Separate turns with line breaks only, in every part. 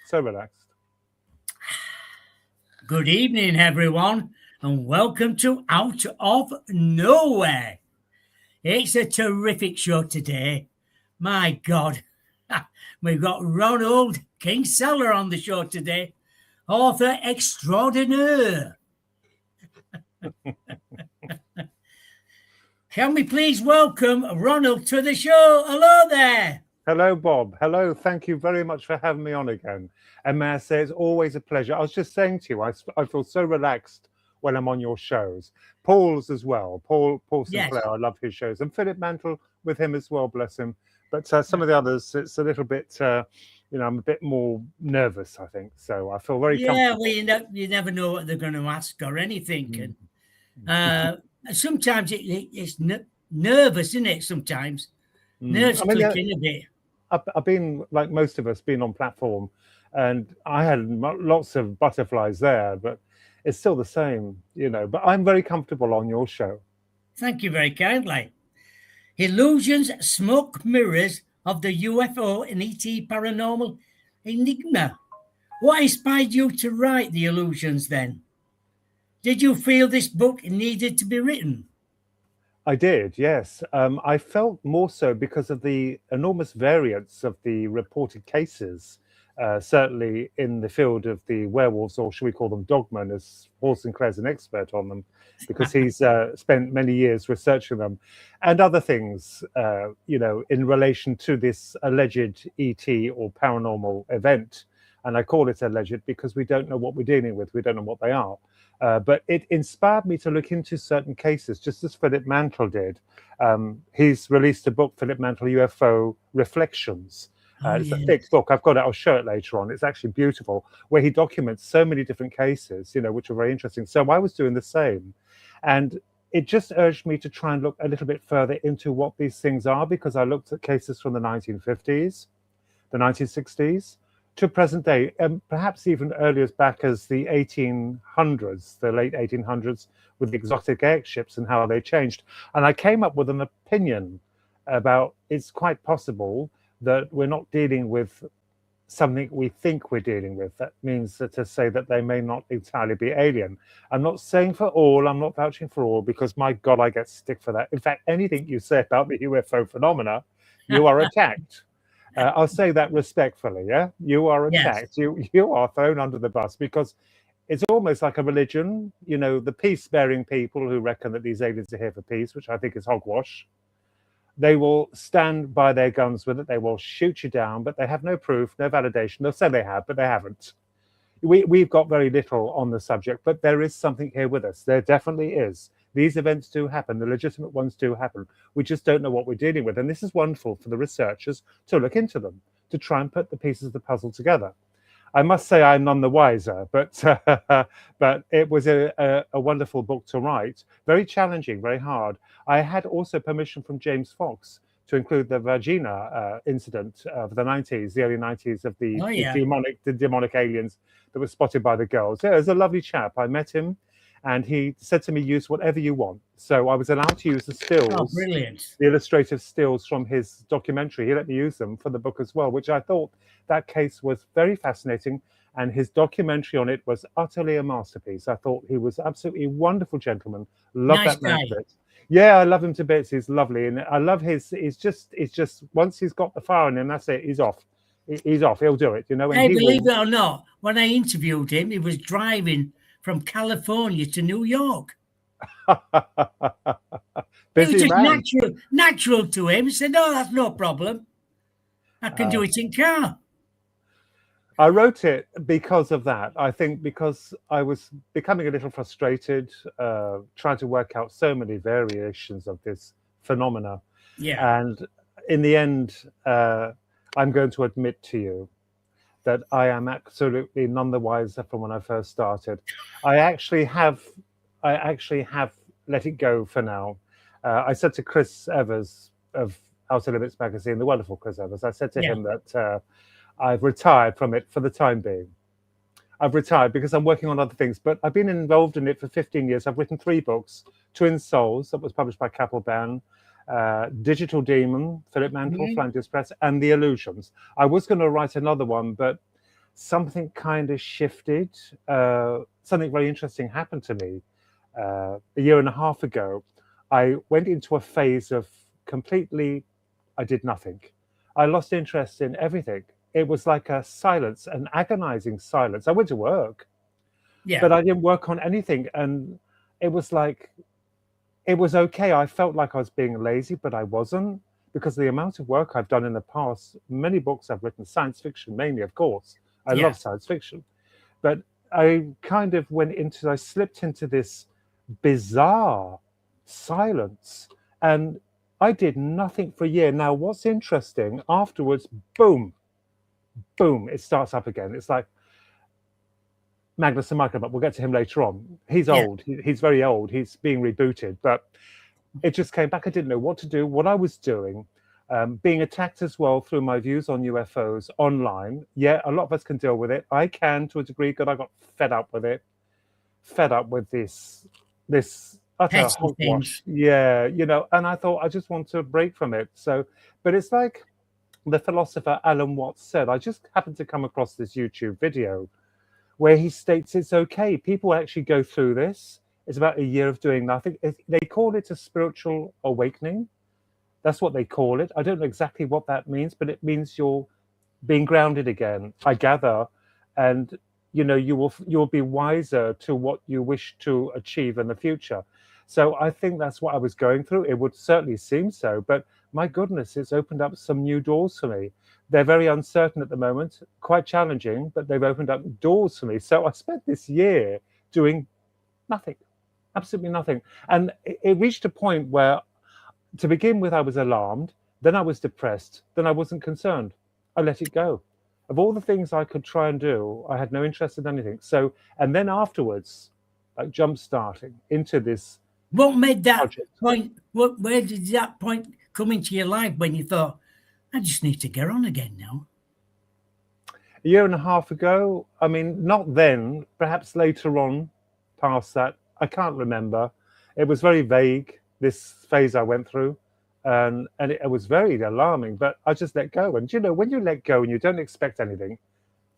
So relaxed.
Good evening, everyone, and welcome to Out of Nowhere. It's a terrific show today. My God, we've got Ronald Kinsella on the show today, author extraordinaire. Can we please welcome Ronald to the show? Hello there.
Hello, Bob. Hello. Thank you very much for having me on again. And may I say, it's always a pleasure. I was just saying to you, I feel so relaxed when I'm on your shows. Paul's as well. Paul Sinclair, I love his shows. And Philip Mantle with him as well, bless him. But some of the others, it's a little bit, I'm a bit more nervous, I think. So I feel very comfortable.
Well, you never know what they're going to ask or anything. And sometimes it's nervous, isn't it? Sometimes nerves clicking a bit.
I've been, like most of us, been on platform, and I had lots of butterflies there, but it's still the same, But I'm very comfortable on your show.
Thank you very kindly. Illusions, Smoke Mirrors of the UFO and ET Paranormal Enigma. What inspired you to write the illusions then? Did you feel this book needed to be written?
I did, yes. I felt more so because of the enormous variance of the reported cases, certainly in the field of the werewolves, or should we call them dogmen, as Paul Sinclair's an expert on them, because he's spent many years researching them, and other things, in relation to this alleged ET or paranormal event. And I call it alleged because we don't know what we're dealing with. We don't know what they are. But it inspired me to look into certain cases, just as Philip Mantle did. He's released a book, Philip Mantle UFO Reflections. It's a thick book. I've got it. I'll show it later on. It's actually beautiful, where he documents so many different cases, which are very interesting. So I was doing the same. And it just urged me to try and look a little bit further into what these things are, because I looked at cases from the 1950s, the 1960s, to present day, and perhaps even earlier back as the 1800s, the late 1800s, with the exotic airships and how they changed. And I came up with an opinion about it's quite possible that we're not dealing with something we think we're dealing with. That means to say that they may not entirely be alien. I'm not saying for all, I'm not vouching for all, because my God, I get stick for that. In fact, anything you say about the UFO phenomena, you are attacked. I'll say that respectfully, yeah? You are attacked. Yes. You are thrown under the bus, because it's almost like a religion, the peace-bearing people who reckon that these aliens are here for peace, which I think is hogwash. They will stand by their guns with it. They will shoot you down, but they have no proof, no validation. They'll say they have, but they haven't. We've got very little on the subject, but there is something here with us. There definitely is. These events do happen. The legitimate ones do happen. We just don't know what we're dealing with. And this is wonderful for the researchers to look into them, to try and put the pieces of the puzzle together. I must say I'm none the wiser, but it was a wonderful book to write. Very challenging, very hard. I had also permission from James Fox to include the Virginia incident of the 90s, the early 90s, of the demonic aliens that were spotted by the girls. Yeah, it was a lovely chap. I met him, and he said to me, use whatever you want. So I was allowed to use the stills, the illustrative stills from his documentary. He let me use them for the book as well, which I thought that case was very fascinating. And his documentary on it was utterly a masterpiece. I thought he was absolutely a wonderful gentleman. Love that man to bits. Yeah, I love him to bits. He's lovely. And I love it's just once he's got the fire in him, that's it. He's off. He's off. He'll do it, And
hey, believe it or not, when I interviewed him, he was driving from California to New York. It was just natural to him. He said, "No, that's no problem. I can do it in car."
I wrote it because of that. I think because I was becoming a little frustrated, trying to work out so many variations of this phenomena.
Yeah.
And in the end, I'm going to admit to you that I am absolutely none the wiser from when I first started. I actually have let it go for now. I said to Chris Evers of Outer Limits magazine, the wonderful Chris Evers, I said to him that I've retired from it for the time being. I've retired because I'm working on other things, but I've been involved in it for 15 years. I've written 3 books, Twin Souls, that was published by Capelban, Digital Demon, Philip Mantle, Flanders Press, and The Illusions. I was going to write another one, but something kind of shifted. Something very interesting happened to me a year and a half ago. I went into a phase of completely, I did nothing. I lost interest in everything. It was like a silence, an agonizing silence. I went to work,
Yeah.
but I didn't work on anything. And it was like, it was okay. I felt like I was being lazy, but I wasn't, because the amount of work I've done in the past, many books I've written, science fiction mainly, of course. I
Yeah.
love science fiction. But I kind of I slipped into this bizarre silence, and I did nothing for a year. Now, what's interesting, afterwards, boom, boom, it starts up again. It's like Magnus and Michael, but we'll get to him later on. He's
Yeah.
old. He's very old. He's being rebooted, but it just came back. I didn't know what to do, what I was doing. Being attacked as well through my views on UFOs online. Yeah, a lot of us can deal with it. I can to a degree, because I got fed up with it. Fed up with this utter
Petty
hogwash.
things.
Yeah, and I thought I just want to break from it. So, but it's like the philosopher Alan Watts said, I just happened to come across this YouTube video where he states it's okay. People actually go through this. It's about a year of doing nothing. They call it a spiritual awakening. That's what they call it. I don't know exactly what that means, but it means you're being grounded again, I gather, and you'll be wiser to what you wish to achieve in the future. So I think that's what I was going through. It would certainly seem so, but my goodness, it's opened up some new doors for me. They're very uncertain at the moment, quite challenging, but they've opened up doors for me. So I spent this year doing nothing, absolutely nothing. And it reached a point where, to begin with, I was alarmed, then I was depressed, then I wasn't concerned. I let it go. Of all the things I could try and do, I had no interest in anything. So, and then afterwards, like jump starting into this.
What made that
project.
point? Where did that point come into your life when you thought, I just need to get on again now?
A year and a half ago, I mean, not then, perhaps later on, past that, I can't remember. It was very vague, this phase I went through. And it was very alarming, but I just let go. And when you let go and you don't expect anything,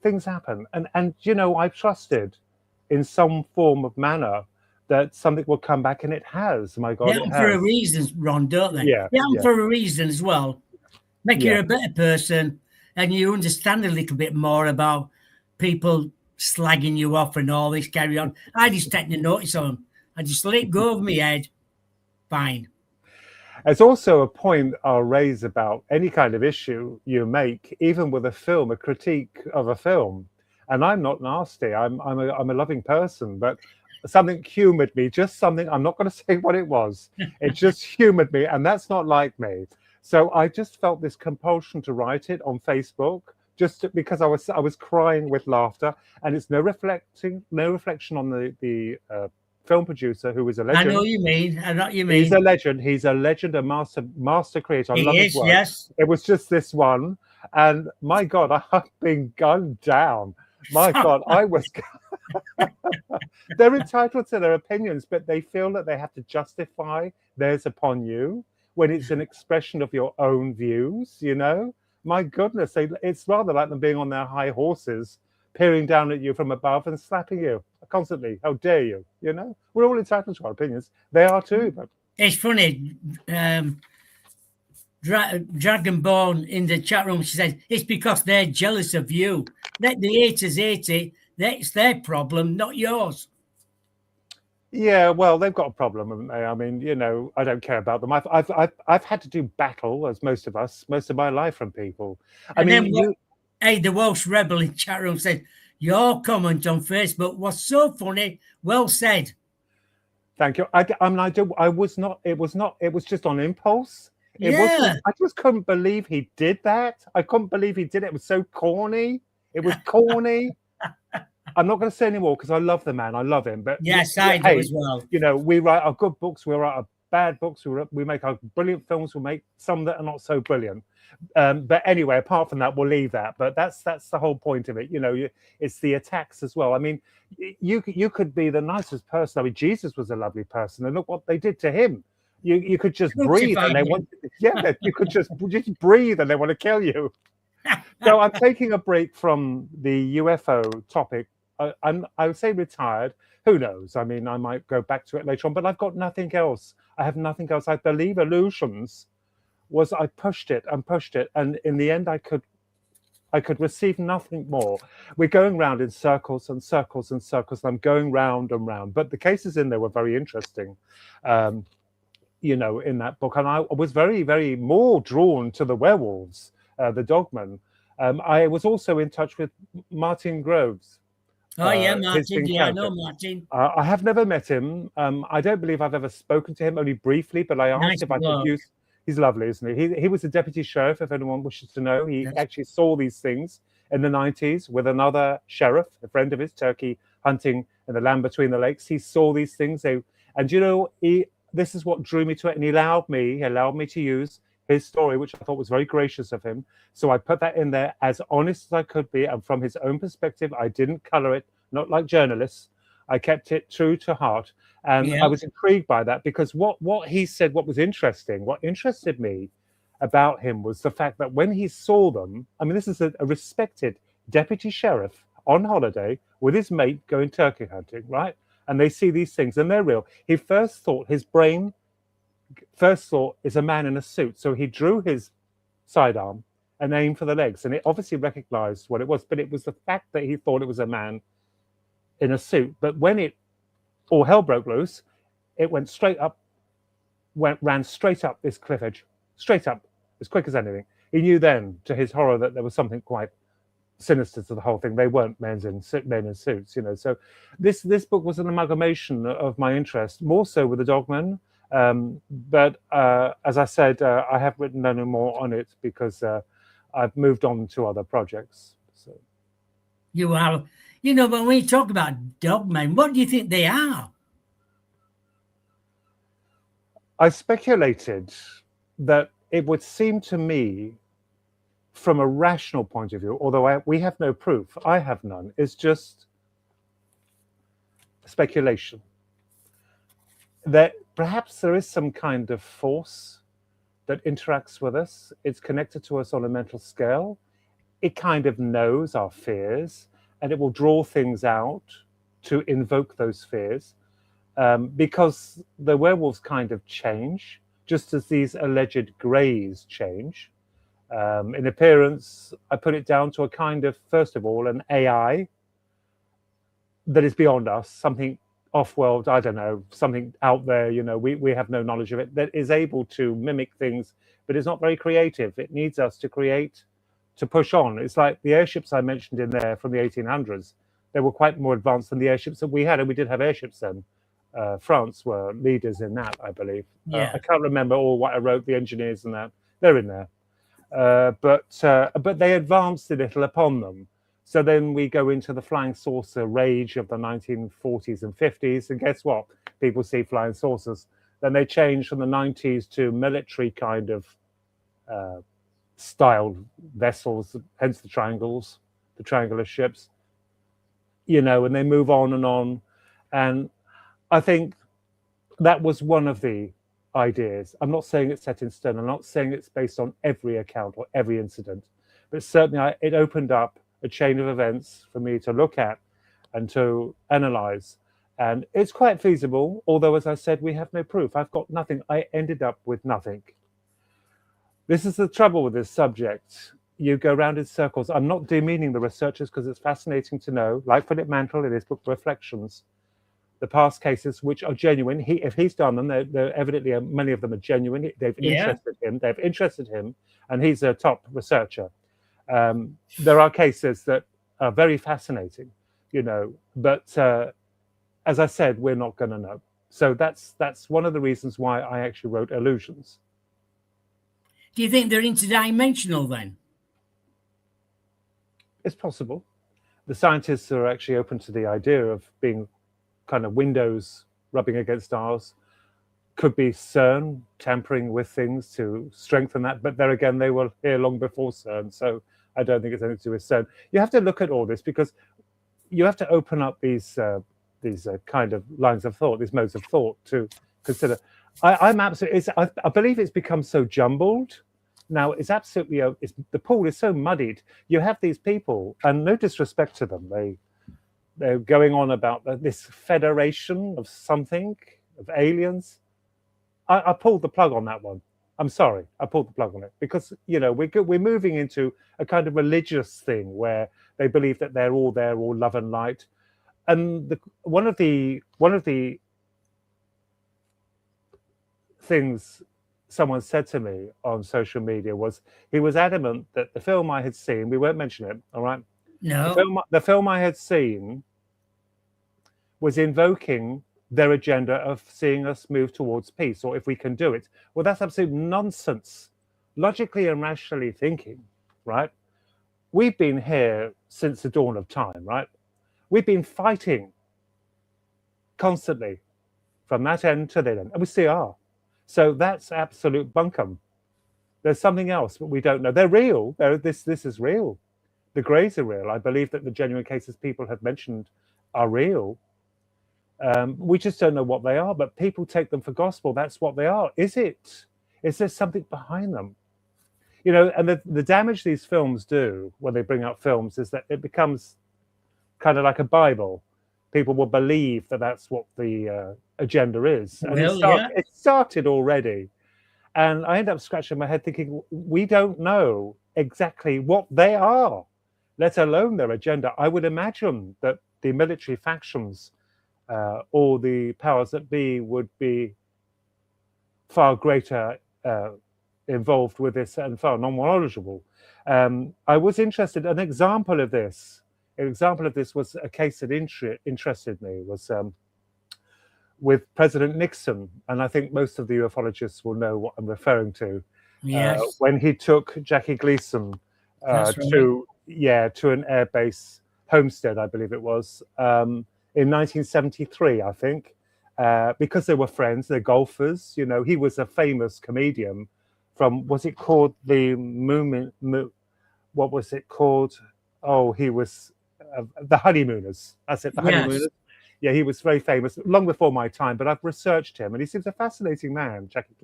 things happen. And I trusted in some form of manner that something will come back, and it has. My God,
They
it
happen for a
has.
reason, Ron, don't they?
Yeah,
They happen
yeah.
for a reason as well. Make you
Yeah.
a better person, and you understand a little bit more about people slagging you off and all this carry on. I just take no notice of them. I just let it go over my head. Fine.
There's also a point I'll raise about any kind of issue you make, even with a film, a critique of a film. And I'm not nasty. I'm a loving person, but something humored me. Just something. I'm not going to say what it was. It just humored me, and that's not like me. So I just felt this compulsion to write it on Facebook, because I was crying with laughter, and it's no reflection on the film producer, who is a legend.
I know you mean. I know what you mean.
He's a legend. He's a legend, a master creator. I love his work.
Yes.
It was just this one, and my God, I've been gunned down. My God, I was. They're entitled to their opinions, but they feel that they have to justify theirs upon you when it's an expression of your own views. My goodness, it's rather like them being on their high horses, peering down at you from above and slapping you constantly. How dare you? We're all entitled to our opinions. They are too. But
it's funny. Dragonborn in the chat room, she says, it's because they're jealous of you. Let the haters hate it. That's their problem, not yours.
Yeah, well, they've got a problem, haven't they? I mean, I don't care about them. I've had to do battle, as most of us, most of my life, from people.
Hey, the Welsh Rebel in chat room said, your comment on Facebook was so funny. Well said.
Thank you. I was not. It was just on impulse. It
Yeah.
wasn't. I just couldn't believe he did that. I couldn't believe he did it. It was so corny. It was corny. I'm not going to say anymore because I love the man. I love him. But
yes, I do as well.
We write our good books. We write our bad books. We make our brilliant films. We make some that are not so brilliant. But anyway, apart from that, we'll leave that. But that's the whole point of it. It's the attacks as well. I mean, you could be the nicest person. I mean, Jesus was a lovely person, and look what they did to him. You could just breathe, and they want. Yeah, you could just breathe, and they want to kill you. So I'm taking a break from the UFO topic. I would say retired. Who knows? I mean, I might go back to it later on, but I've got nothing else. I have nothing else. I believe illusions was I pushed it and pushed it, and in the end, I could receive nothing more. We're going round in circles and circles and circles, and I'm going round and round. But the cases in there were very interesting. Um, in that book. And I was very, very more drawn to the werewolves, the dogmen. I was also in touch with Martin Groves.
Oh, yeah,
His
Martin. Yeah, I
encounter.
know Martin.
I have never met him. I don't believe I've ever spoken to him, only briefly, but I asked
Nice
if I could
bloke.
use. He's lovely, isn't he? He was a deputy sheriff, if anyone wishes to know. He
Yes.
actually saw these things in the 90s with another sheriff, a friend of his, turkey hunting in the land between the lakes. He saw these things. This is what drew me to it, and he allowed me to use his story, which I thought was very gracious of him. So I put that in there as honest as I could be, and from his own perspective. I didn't color it, not like journalists. I kept it true to heart, and
Yeah.
I was intrigued by that because what he said, what interested me about him was the fact that when he saw them, I mean, this is a respected deputy sheriff on holiday with his mate going turkey hunting, right? And they see these things and they're real. His brain first thought is a man in a suit. So he drew his sidearm and aimed for the legs. And it obviously recognized what it was, but it was the fact that he thought it was a man in a suit. But when all hell broke loose, it went straight up, ran straight up this cliff edge, straight up, as quick as anything. He knew then, to his horror, that there was something quite sinister to the whole thing. They weren't men in suits, So this book was an amalgamation of my interest, more so with the dogmen. But as I said, I have written no more on it because I've moved on to other projects. So
You are, but when we talk about dogmen, what do you think they are?
I speculated that it would seem to me, from a rational point of view, although we have no proof, I have none, it's just speculation, that perhaps there is some kind of force that interacts with us. It's connected to us on a mental scale. It kind of knows our fears, and it will draw things out to invoke those fears, because the werewolves kind of change, just as these alleged greys change. In appearance, I put it down to a kind of, first of all, an AI that is beyond us, something off-world, I don't know, something out there, we have no knowledge of it, that is able to mimic things, but is not very creative. It needs us to create, to push on. It's like the airships I mentioned in there from the 1800s. They were quite more advanced than the airships that we had, and we did have airships then. France were leaders in that, I believe.
Yeah.
I can't remember all what I wrote, the engineers and that. They're in there. But they advanced a little upon them. So then we go into the flying saucer rage of the 1940s and 50s. And guess what? People see flying saucers. Then they change from the 90s to military kind of styled vessels, hence the triangular ships, and they move on and on. And I think that was one of the ideas. I'm not saying it's set in stone. I'm not saying it's based on every account or every incident, but certainly it opened up a chain of events for me to look at and to analyze. And it's quite feasible, although, as I said, we have no proof. I've got nothing. I ended up with nothing. This is the trouble with this subject. You go round in circles. I'm not demeaning the researchers because it's fascinating to know, like Philip Mantle in his book Reflections, the past cases which are genuine. If he's done them, they're evidently, many of them are genuine. They've interested him, and he's a top researcher. There are cases that are very fascinating, but as I said, we're not going to know. So that's one of the reasons why I actually wrote Illusions.
Do you think they're interdimensional then?
It's possible. The scientists are actually open to the idea of being kind of windows rubbing against ours. Could be CERN tampering with things to strengthen that, but there again, they were here long before CERN, so I don't think it's anything to do with CERN. You have to look at all this because you have to open up these kind of lines of thought, these modes of thought to consider. I believe it's become so jumbled Now it's absolutely the pool is so muddied. You have these people, and no disrespect to them, they're going on about this federation of something, of aliens. I pulled the plug on that one. I'm sorry, I pulled the plug on it because we're moving into a kind of religious thing where they believe that they're all there, all love and light. And one of the things someone said to me on social media was he was adamant that the film I had seen, we won't mention it, all right?
No.
The film I had seen was invoking their agenda of seeing us move towards peace, or if we can do it. Well, that's absolute nonsense. Logically and rationally thinking, right? We've been here since the dawn of time, right? We've been fighting constantly from that end to that end, and we still are. So that's absolute bunkum. There's something else, but we don't know. They're real. This is real. The Greys are real. I believe that the genuine cases people have mentioned are real. We just don't know what they are, but people take them for gospel. That's what they are. Is it? Is there something behind them? And the damage these films do when they bring out films is that it becomes kind of like a Bible. People will believe that that's what the agenda is. And it started already. And I end up scratching my head thinking, we don't know exactly what they are, let alone their agenda. I would imagine that the military factions or the powers that be would be far greater involved with this and far more knowledgeable. I was interested. An example of this was a case that interested me was with President Nixon, and I think most of the ufologists will know what I'm referring to.
Yes.
When he took Jackie Gleason to an airbase homestead, I believe it was, in 1973, I think, because they were friends, they're golfers. He was a famous comedian from, was it called the what was it called? Oh, he was the Honeymooners. That's it, the Honeymooners. Yeah, he was very famous long before my time, but I've researched him, and he seems a fascinating man, Jackie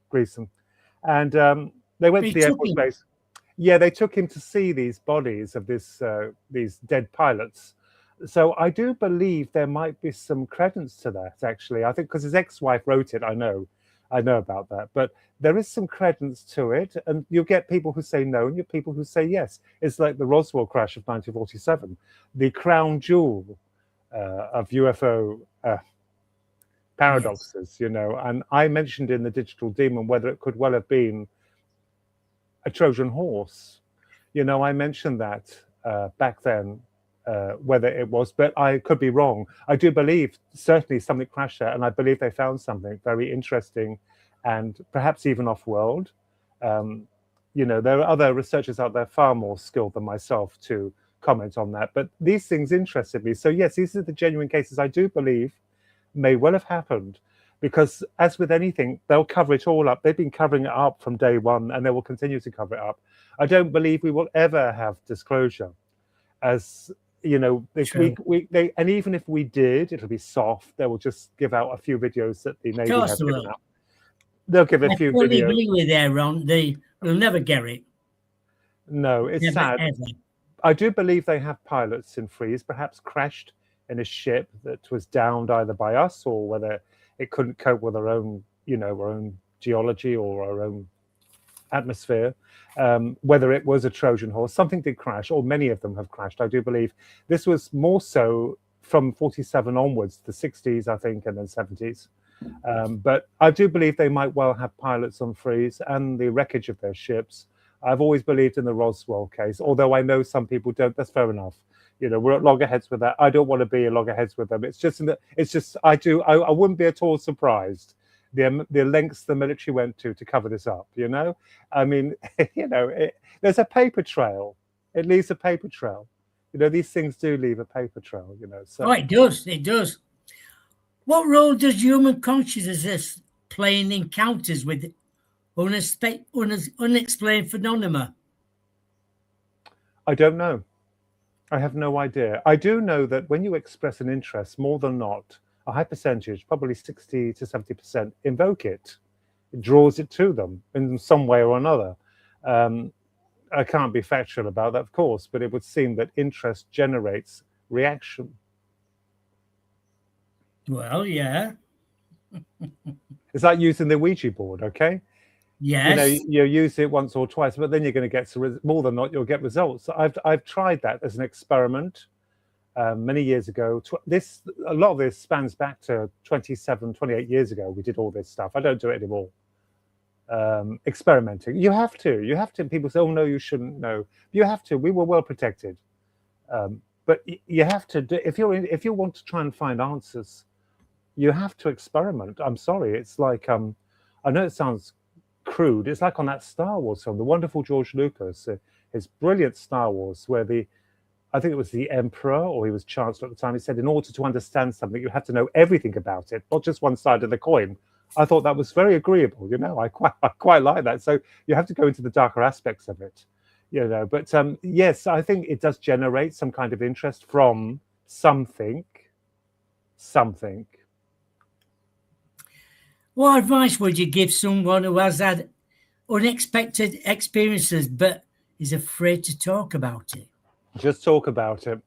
Gleason. And they went to the Air Force base. Yeah, they took him to see these bodies of these dead pilots. So I do believe there might be some credence to that, actually. I think because his ex-wife wrote it, I know about that. But there is some credence to it, and you'll get people who say no, and you'll people who say yes. It's like the Roswell crash of 1947, the crown jewel of UFO paradoxes, And I mentioned in the Digital Demon whether it could well have been a Trojan horse. I mentioned that back then, whether it was, but I could be wrong. I do believe certainly something crashed there, and I believe they found something very interesting and perhaps even off-world. There are other researchers out there far more skilled than myself to comment on that, but these things interested me. So yes, these are the genuine cases I do believe may well have happened, because as with anything, they'll cover it all up. They've been covering it up from day one, and they will continue to cover it up. I don't believe we will ever have disclosure, as and even if we did, it'll be soft. They will just give out a few videos that the Navy has given out. They'll give a few videos.
I fully agree with there, Ron. We'll never get it.
No, it's
never,
sad.
Ever.
I do believe they have pilots in freeze, perhaps crashed in a ship that was downed either by us or whether it couldn't cope with our own geology or our own atmosphere. Whether it was a Trojan horse, something did crash, or many of them have crashed. I do believe this was more so from 47 onwards, the 60s, I think, and then 70s. But I do believe they might well have pilots on freeze and the wreckage of their ships. I've always believed in the Roswell case, although I know some people don't. That's fair enough. We're at loggerheads with that. I don't want to be at loggerheads with them. I wouldn't be at all surprised the lengths the military went to cover this up. I mean, there's a paper trail. It leaves a paper trail. These things do leave a paper trail. So.
Oh, it does. It does. What role does human consciousness play in encounters with unexplained phenomena?
I don't know. I have no idea. I do know that when you express an interest, more than not, a high percentage, probably 60 to 70%, invoke it. It draws it to them in some way or another. I can't be factual about that, of course, but it would seem that interest generates reaction.
Well, yeah.
It's like using the Ouija board, okay?
Yes.
You use it once or twice, but then you're going to get more than not, you'll get results. So I've tried that as an experiment many years ago. A lot of this spans back to 27, 28 years ago. We did all this stuff. I don't do it anymore. Experimenting. You have to. People say, oh no, you shouldn't. No, you have to. We were well protected. But you have to do, if you want to try and find answers, you have to experiment. I'm sorry. It's like, I know it sounds crude. It's like on that Star Wars film, the wonderful George Lucas, his brilliant Star Wars, where I think it was the Emperor, or he was Chancellor at the time, he said, in order to understand something, you have to know everything about it, not just one side of the coin. I thought that was very agreeable. I quite like that. So you have to go into the darker aspects of it, But yes, I think it does generate some kind of interest from something.
What advice would you give someone who has had unexpected experiences but is afraid to talk about it?
Just talk about it,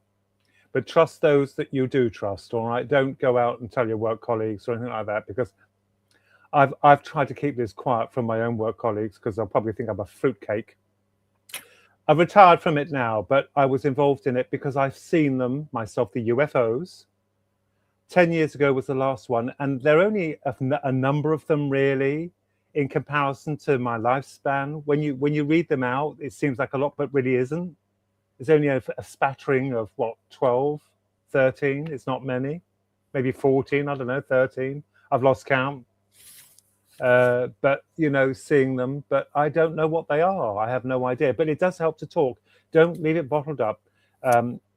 but trust those that you do trust. All right, don't go out and tell your work colleagues or anything like that, because I've tried to keep this quiet from my own work colleagues because they'll probably think I'm a fruitcake. I've retired from it now, but I was involved in it because I've seen them myself, the UFOs. 10 years ago was the last one, and there are only a number of them really in comparison to my lifespan. When you read them out, it seems like a lot, but really isn't. It's only a spattering of 12, 13. It's not many, maybe 14, I don't know, 13. I've lost count. But seeing them, but I don't know what they are. I have no idea, but it does help to talk. Don't leave it bottled up.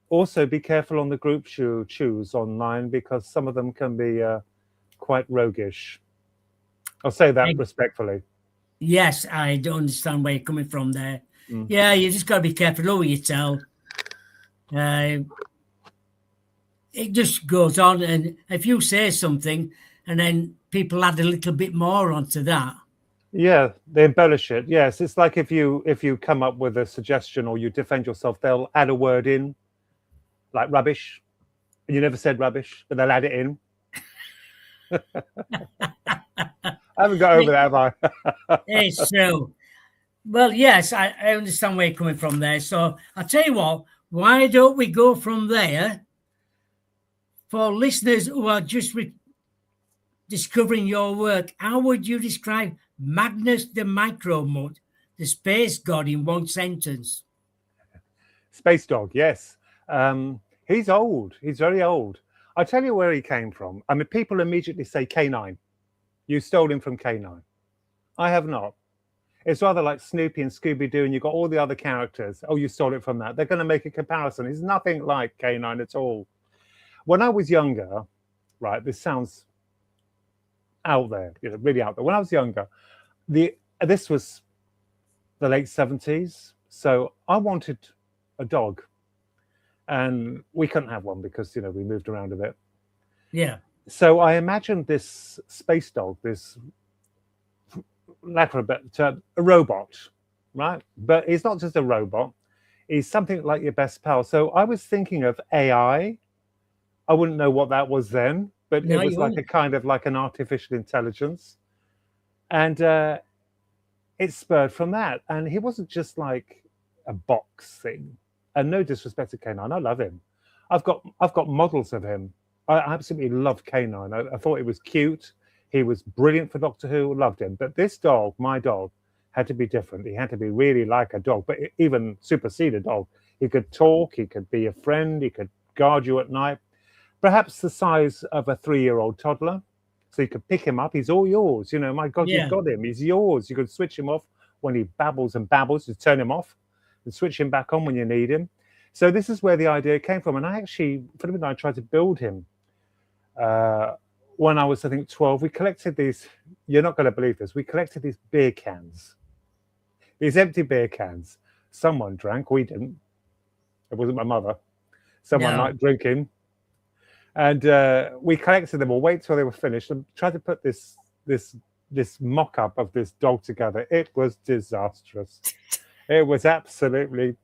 Also, be careful on the groups you choose online, because some of them can be quite roguish. I'll say that respectfully.
Yes, I don't understand where you're coming from there. Yeah, you just got to be careful who you tell. It just goes on, and if you say something and then people add a little bit more onto that.
Yeah, they embellish it. Yes, it's like if you come up with a suggestion or you defend yourself, they'll add a word in, like rubbish. And you never said rubbish, but they'll add it in. I haven't got over that, have I?
It's true. Well, yes, I understand where you're coming from there. So I'll tell you what, why don't we go from there for listeners who are just discovering your work? How would you describe Magnus the Micromut, the space god, in one sentence?
Space dog, yes. He's old. He's very old. I'll tell you where he came from. I mean, people immediately say K9. You stole him from K9. I have not. It's rather like Snoopy and Scooby-Doo, and you've got all the other characters. Oh, you stole it from that. They're going to make a comparison. He's nothing like K9 at all. When I was younger, right, this sounds out there, really out there. When I was younger, this was the late 70s. So I wanted a dog. And we couldn't have one because, we moved around a bit.
Yeah.
So I imagined this space dog, this, lack of a better term, a robot, right? But he's not just a robot. He's something like your best pal. So I was thinking of AI. I wouldn't know what that was then, but it was like a kind of like an artificial intelligence. And it spurred from that. And he wasn't just like a box thing. And no disrespect to K9, I love him. I've got models of him. I absolutely love K9. I thought he was cute. He was brilliant for Doctor Who. Loved him. But this dog, my dog, had to be different. He had to be really like a dog, but even supersede a dog. He could talk. He could be a friend. He could guard you at night. Perhaps the size of a 3-year-old toddler. So you could pick him up. He's all yours. My God, You've got him. He's yours. You could switch him off when he babbles and babbles. You turn him off and switch him back on when you need him. So this is where the idea came from. And I actually, I tried to build him when I was, I think, 12. We collected these, you're not going to believe this, we collected these beer cans, these empty beer cans. Someone drank, we didn't. It wasn't my mother. Someone liked drinking. And we collected them all, wait till they were finished, and tried to put this this mock-up of this dog together. It was disastrous. It was absolutely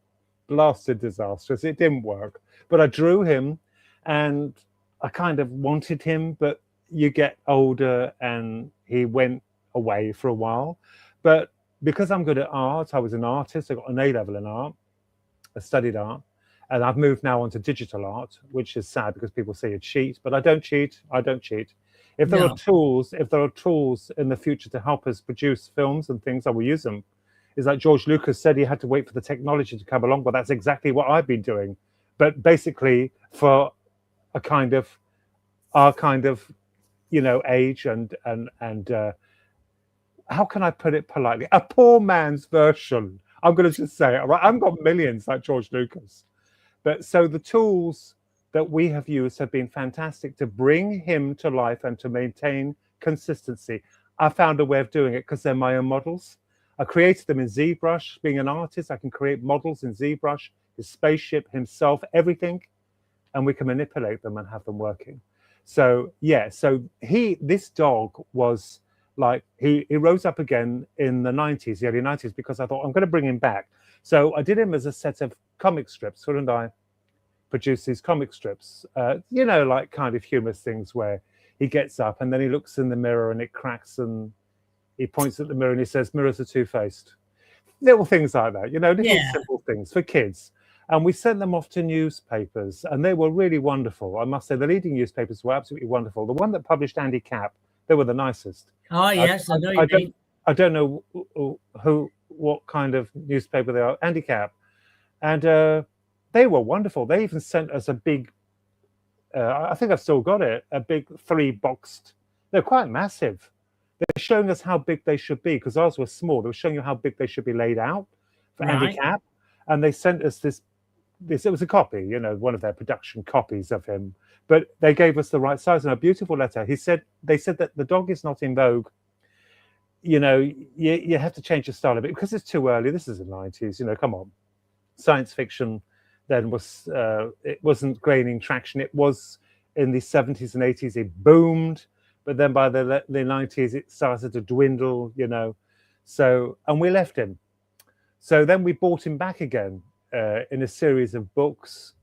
blasted disastrous. It didn't work. But I drew him, and I kind of wanted him, but you get older, and he went away for a while. But because I'm good at art, I was an artist. I got an A-level in art. I studied art. And I've moved now onto digital art, which is sad because people say you cheat, but I don't cheat. I don't cheat. If there are tools in the future to help us produce films and things, I will use them. It's like George Lucas said he had to wait for the technology to come along, but that's exactly what I've been doing. But basically, for our kind of, age and how can I put it politely? A poor man's version. I'm going to just say it. All right, I've got millions like George Lucas. But so the tools that we have used have been fantastic to bring him to life and to maintain consistency. I found a way of doing it because they're my own models. I created them in ZBrush. Being an artist, I can create models in ZBrush, his spaceship, himself, everything, and we can manipulate them and have them working. So yeah, so this dog was like, he rose up again in the 90s, the early 90s, because I thought I'm going to bring him back. So I did him as a set of comic strips. Phil and I produced these comic strips, like kind of humorous things where he gets up and then he looks in the mirror and it cracks and he points at the mirror and he says, mirrors are two-faced. Little things like that, little simple things for kids. And we sent them off to newspapers and they were really wonderful. I must say the leading newspapers were absolutely wonderful. The one that published Andy Capp, they were the nicest.
Oh, yes, I know you mean.
I don't know what kind of newspaper they are, Andy Capp. And they were wonderful. They even sent us a big, I think I've still got it, a big 3-boxed, they're quite massive. They're showing us how big they should be because ours were small. They were showing you how big they should be laid out for Andy Capp. And they sent us this, it was a copy, one of their production copies of him. But they gave us the right size and a beautiful letter. They said that the dog is not in vogue. You have to change your style a bit because it's too early. This is the 90s, come on. Science fiction then it wasn't gaining traction. It was in the 70s and 80s, it boomed. But then by the 90s, it started to dwindle, So, and we left him. So then we bought him back again in a series of books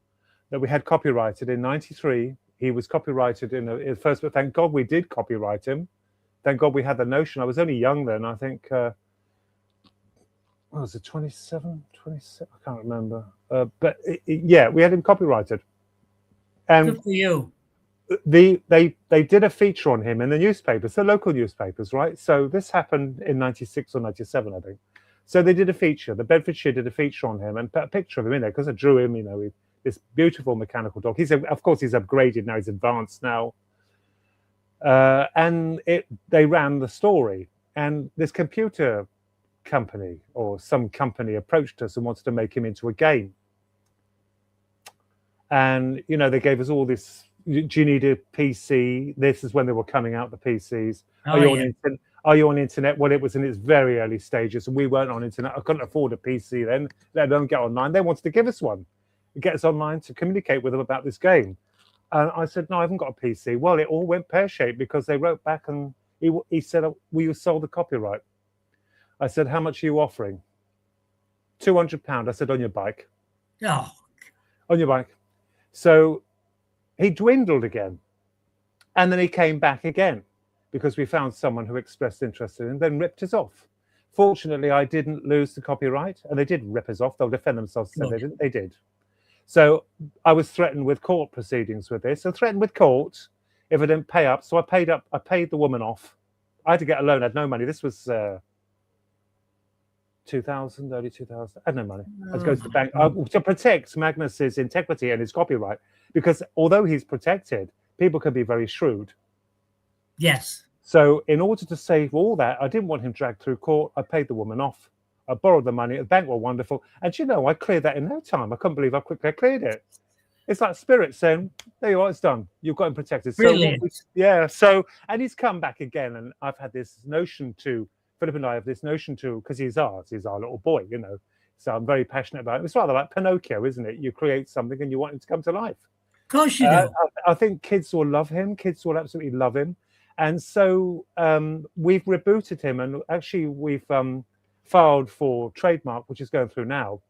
that we had copyrighted in 93. He was copyrighted in the first book. Thank God we did copyright him. Thank God we had the notion. I was only young then. I think, what was it, 27? I can't remember. But yeah, we had him copyrighted. And
good for you.
They did a feature on him in the newspapers, the local newspapers, right? So this happened in 96 or 97, I think. So they did a feature. The Bedfordshire did a feature on him and put a picture of him in there because I drew him, with this beautiful mechanical dog. Of course, he's upgraded now. He's advanced now. And they ran the story. And this computer company or some company approached us and wanted to make him into a game. And, they gave us all this. Do you need a PC? This is when they were coming out, the PCs. Are you on internet? Well, it was in its very early stages, and we weren't on internet. I couldn't afford a PC then, let alone get online. They wanted to give us one, get us online to communicate with them about this game. And I said, no, I haven't got a PC. Well, it all went pear-shaped because they wrote back and he said, will you sell the copyright? I said, how much are you offering? £200. I said, on your bike.
Oh.
On your bike. So he dwindled again. And then he came back again because we found someone who expressed interest in him, then ripped us off. Fortunately, I didn't lose the copyright, and they did rip us off. They'll defend themselves. Said they didn't. They did. So I was threatened with court proceedings with this. So threatened with court if I didn't pay up. So I paid up. I paid the woman off. I had to get a loan. I had no money. This was 2000, early 2000. I had no money. I had to go to the bank to protect Magnus's integrity and his copyright, because although he's protected, people can be very shrewd.
Yes.
So in order to save all that, I didn't want him dragged through court. I paid the woman off. I borrowed the money. The bank were wonderful. And I cleared that in no time. I couldn't believe how quickly I cleared it. It's like spirit saying, there you are, it's done. You've got him protected.
Brilliant.
So, and he's come back again. And I've had this notion Philip and I have this notion because he's our little boy, So I'm very passionate about it. It's rather like Pinocchio, isn't it? You create something and you want him to come to life.
Of course you do.
I think kids will love him. Kids will absolutely love him. And so we've rebooted him, and actually we've filed for trademark, which is going through now.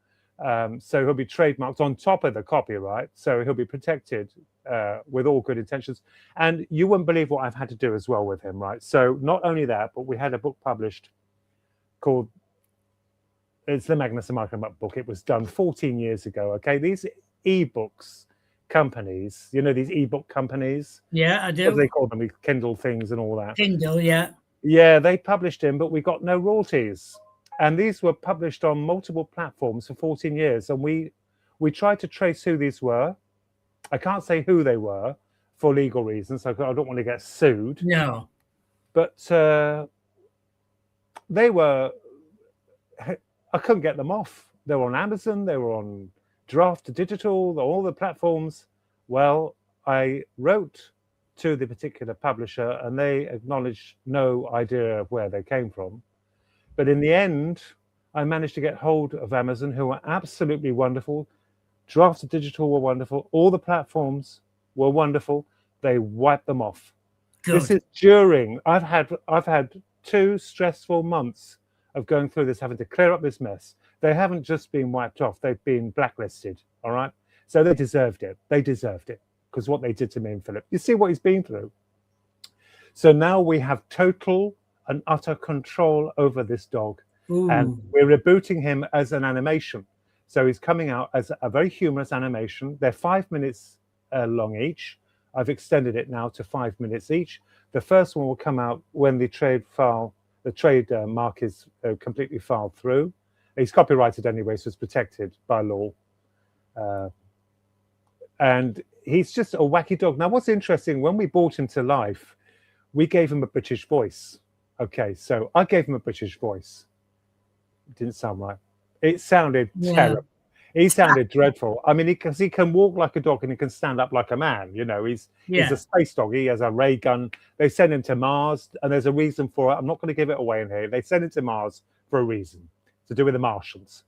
So he'll be trademarked on top of the copyright, so he'll be protected with all good intentions. And you wouldn't believe what I've had to do as well with him, right? So not only that, but we had a book published called, it's the Magnus and Michael Muck book. It was done 14 years ago. Okay, these ebooks companies, you know, these ebook companies.
Yeah, I do.
What do they call them? These Kindle things and all that.
Kindle, yeah.
Yeah, they published him, but we got no royalties. And these were published on multiple platforms for 14 years. And we tried to trace who these were. I can't say who they were for legal reasons. I don't want to get sued.
No.
But they were, I couldn't get them off. They were on Amazon. They were on Draft Digital, all the platforms. Well, I wrote to the particular publisher and they acknowledged no idea of where they came from. But in the end, I managed to get hold of Amazon, who were absolutely wonderful. Draft Digital were wonderful. All the platforms were wonderful. They wiped them off.
Good.
This is during, I've had 2 stressful months of going through this, having to clear up this mess. They haven't just been wiped off, they've been blacklisted, all right? So they deserved it. They deserved it, because what they did to me and Philip. You see what he's been through. So now we have total and utter control over this dog.
Ooh.
And we're rebooting him as an animation. So he's coming out as a very humorous animation. They're 5 minutes long each. I've extended it now to 5 minutes each. The first one will come out when the trademark is completely filed through. He's copyrighted anyway, so it's protected by law. And he's just a wacky dog. Now, what's interesting, when we brought him to life, we gave him a British voice. Okay, so I gave him a British voice. It didn't sound right. It sounded terrible. He sounded dreadful. I mean, because he can walk like a dog and he can stand up like a man. You know, he's a space dog. He has a ray gun. They send him to Mars, and there's a reason for it. I'm not going to give it away in here. They send him to Mars for a reason, to do with the Martians.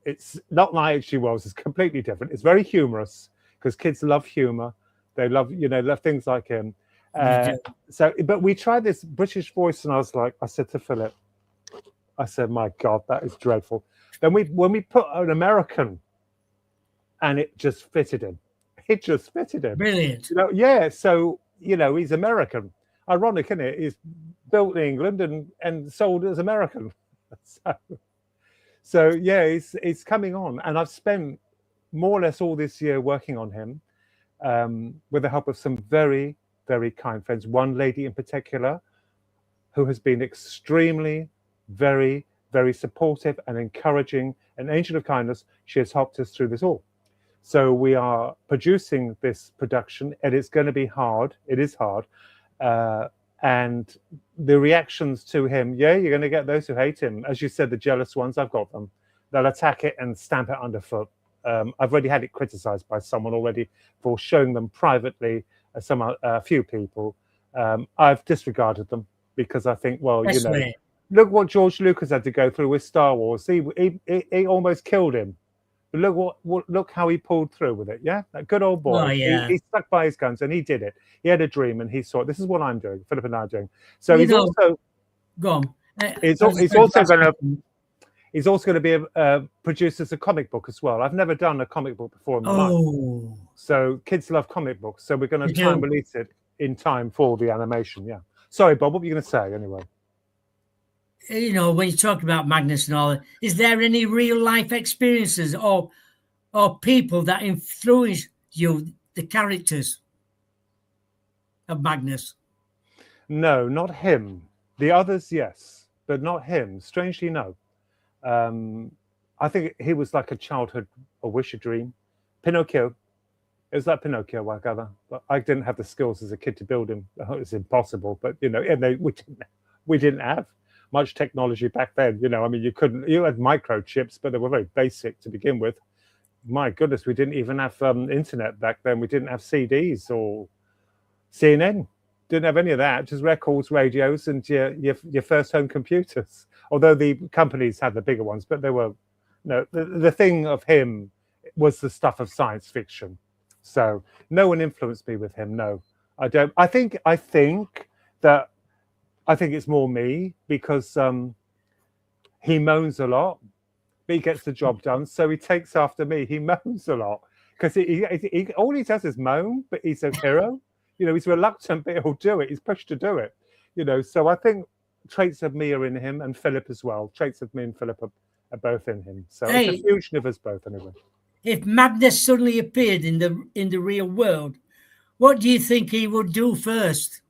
It's not like H.G. Wells. It's completely different. It's very humorous because kids love humor. They love, love things like him. So, but we tried this British voice, and I said to Philip, I said, my God, that is dreadful. Then when we put an American, and it just fitted him. It just fitted him.
Brilliant.
Yeah. So, he's American. Ironic, isn't it? He's built in England and sold as American. So yeah, it's coming on. And I've spent more or less all this year working on him with the help of some very, very kind friends. One lady in particular who has been extremely, very, very supportive and encouraging, an angel of kindness. She has helped us through this all. So we are producing this production, and it's going to be hard. It is hard. And the reactions to him, you're going to get those who hate him. As you said, the jealous ones, I've got them. They'll attack it and stamp it underfoot. I've already had it criticized by someone already for showing them privately, a few people. I've disregarded them because I think, well, look what George Lucas had to go through with Star Wars. He almost killed him. But look how he pulled through with it. Yeah, that good old boy.
Oh, yeah.
He stuck by his guns and he did it. He had a dream and he saw it. This is what I'm doing. Philip and I are doing. So he's also
gone.
He's also going to be produced as a comic book as well. I've never done a comic book before in my life. So kids love comic books. So we're going to try and release it in time for the animation. Yeah. Sorry, Bob. What were you going to say anyway?
When you talk about Magnus and all, is there any real life experiences or people that influence you, the characters of Magnus?
No, not him. The others, yes, but not him. Strangely, no. I think he was like a childhood, a wish, a dream. Pinocchio. It was like Pinocchio, I gather. But I didn't have the skills as a kid to build him. It was impossible. But we didn't have much technology back then. I mean, you had microchips, but they were very basic to begin with. My goodness, we didn't even have internet back then. We didn't have CDs or CNN. Didn't have any of that. Just records, radios, and your first home computers. Although the companies had the bigger ones, but they were the thing of him was the stuff of science fiction. So no one influenced me with him. No, I don't. That I think it's more me because he moans a lot, but he gets the job done. So he takes after me. He moans a lot because all he does is moan, but he's a hero. You know, he's reluctant, but he'll do it. He's pushed to do it. You know, so I think traits of me are in him, and Philip as well. Traits of me and Philip are both in him. So it's a fusion of us both, anyway.
If madness suddenly appeared in the real world, what do you think he would do first?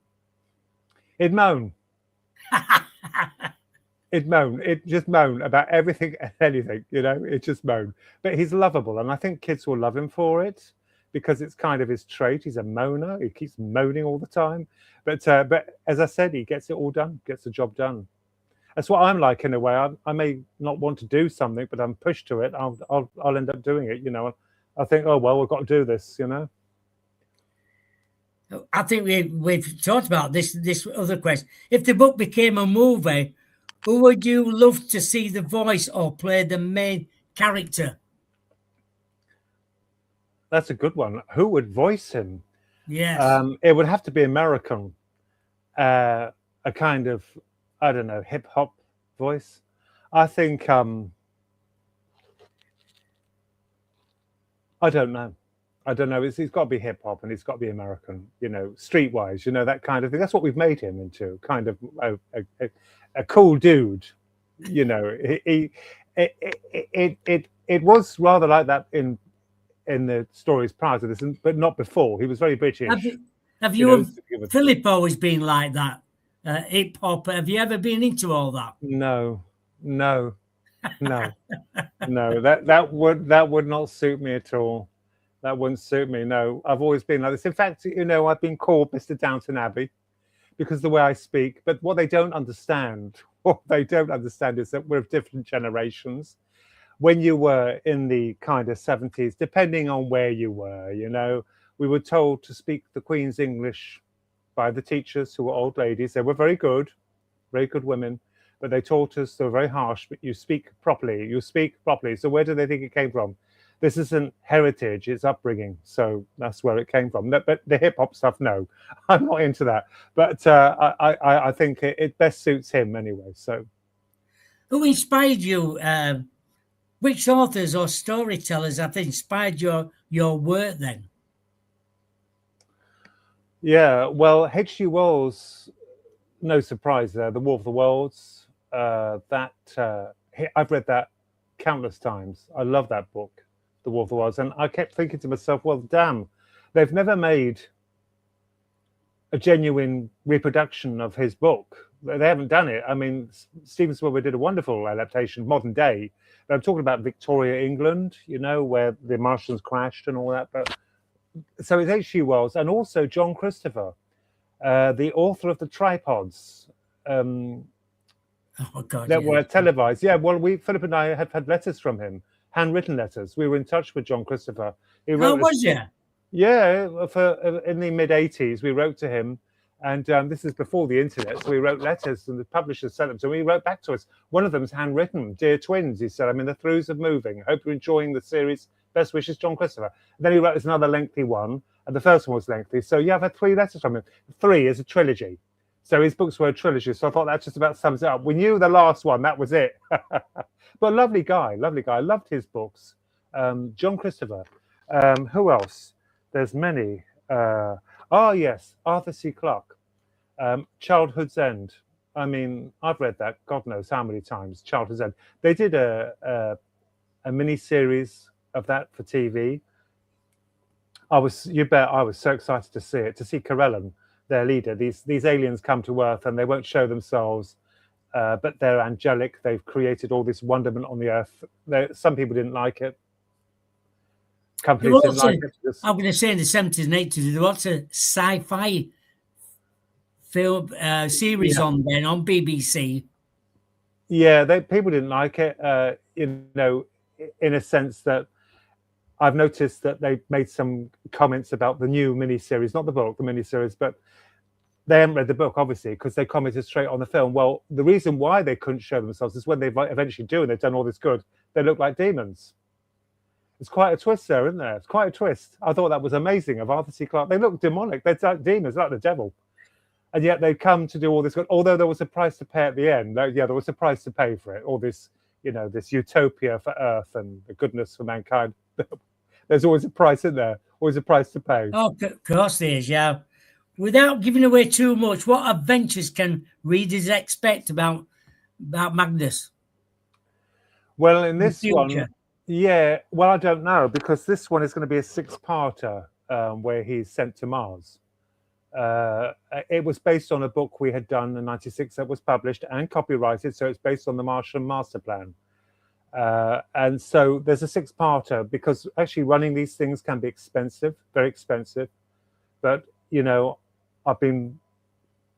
He'd moan. It just moan about everything and anything, you know, it just moan. But he's lovable, and I think kids will love him for it because it's kind of his trait. He's a moaner. He keeps moaning all the time. But as I said, he gets it all done, gets the job done. That's what I'm like in a way. I may not want to do something, but I'm pushed to it. I'll end up doing it, you know. I think, oh well, we've got to do this, you know.
I think we've talked about this other question. If the book became a movie, who would you love to see the voice or play the main character?
That's a good one. Who would voice him?
Yes.
It would have to be American. A kind of, I don't know, hip hop voice. I think I don't know. It's got to be hip hop and it's got to be American, you know, streetwise, you know, that kind of thing. That's what we've made him into, kind of a cool dude, you know. It was rather like that in the stories prior to this, but not before. He was very British.
Have you Philip always been like that? Hip hop. Have you ever been into all that?
No. That would not suit me at all. That wouldn't suit me. No, I've always been like this. In fact, you know, I've been called Mr. Downton Abbey because the way I speak. But what they don't understand is that we're of different generations. When you were in the kind of 70s, depending on where you were, you know, we were told to speak the Queen's English by the teachers who were old ladies. They were very good women, but they taught us they were very harsh, but you speak properly. So where do they think it came from? This isn't heritage, it's upbringing. So that's where it came from. But the hip hop stuff, no, I'm not into that. But I think it best suits him anyway. So
who inspired you? Which authors or storytellers have inspired your work then?
Yeah, well, H.G. Wells, no surprise there. The War of the Worlds. I've read that countless times. I love that book, The War of the Worlds, and I kept thinking to myself, well, damn, they've never made a genuine reproduction of his book. They haven't done it. I mean, Steven Spielberg did a wonderful adaptation, modern day. But I'm talking about Victoria, England, you know, where the Martians crashed and all that. But so it's H.G. Wells and also John Christopher, the author of the Tripods.
Oh God!
That were televised. Yeah, well, Philip and I have had letters from him, handwritten letters. We were in touch with John Christopher.
How was you?
Yeah, in the mid-80s, we wrote to him, and this is before the internet, so we wrote letters, and the publishers sent them. So he wrote back to us. One of them's handwritten. Dear twins, he said, I'm in the throes of moving. Hope you're enjoying the series. Best wishes, John Christopher. And then he wrote us another lengthy one, and the first one was lengthy. So yeah, I've had 3 letters from him. 3 is a trilogy. So his books were a trilogy. So I thought that just about sums it up. We knew the last one, that was it. But lovely guy. I loved his books. John Christopher. Who else? There's many. Yes, Arthur C. Clarke. Childhood's End. I mean, I've read that God knows how many times. Childhood's End. They did a mini series of that for TV. I was so excited to see it, to see Corellan, their leader. These aliens come to Earth and they won't show themselves, but they're angelic. They've created all this wonderment on the Earth. Some people didn't like it. Companies didn't like it.
I'm going to say in the 70s and 80s, there was a sci-fi film series on then on BBC.
Yeah, people didn't like it. You know, in a sense that I've noticed that they made some comments about the new miniseries, not the book, the miniseries, but they haven't read the book, obviously, because they commented straight on the film. Well, the reason why they couldn't show themselves is when they eventually do, and they've done all this good, they look like demons. There's quite a twist there, isn't there? It's quite a twist. I thought that was amazing of Arthur C. Clarke. They look demonic. They're like demons, like the devil. And yet they come to do all this good. Although there was a price to pay at the end. Yeah, there was a price to pay for it. All this, this utopia for Earth and the goodness for mankind. There's always a price in there. Always a price to pay.
Oh, of course there is, yeah. Without giving away too much, what adventures can readers expect about Magnus?
Well, in this one, yeah, well, I don't know, because this one is going to be a 6-parter where he's sent to Mars. It was based on a book we had done in '96 that was published and copyrighted, so it's based on the Martian Master Plan. And so there's a 6-parter, because actually running these things can be expensive, very expensive. But, I've been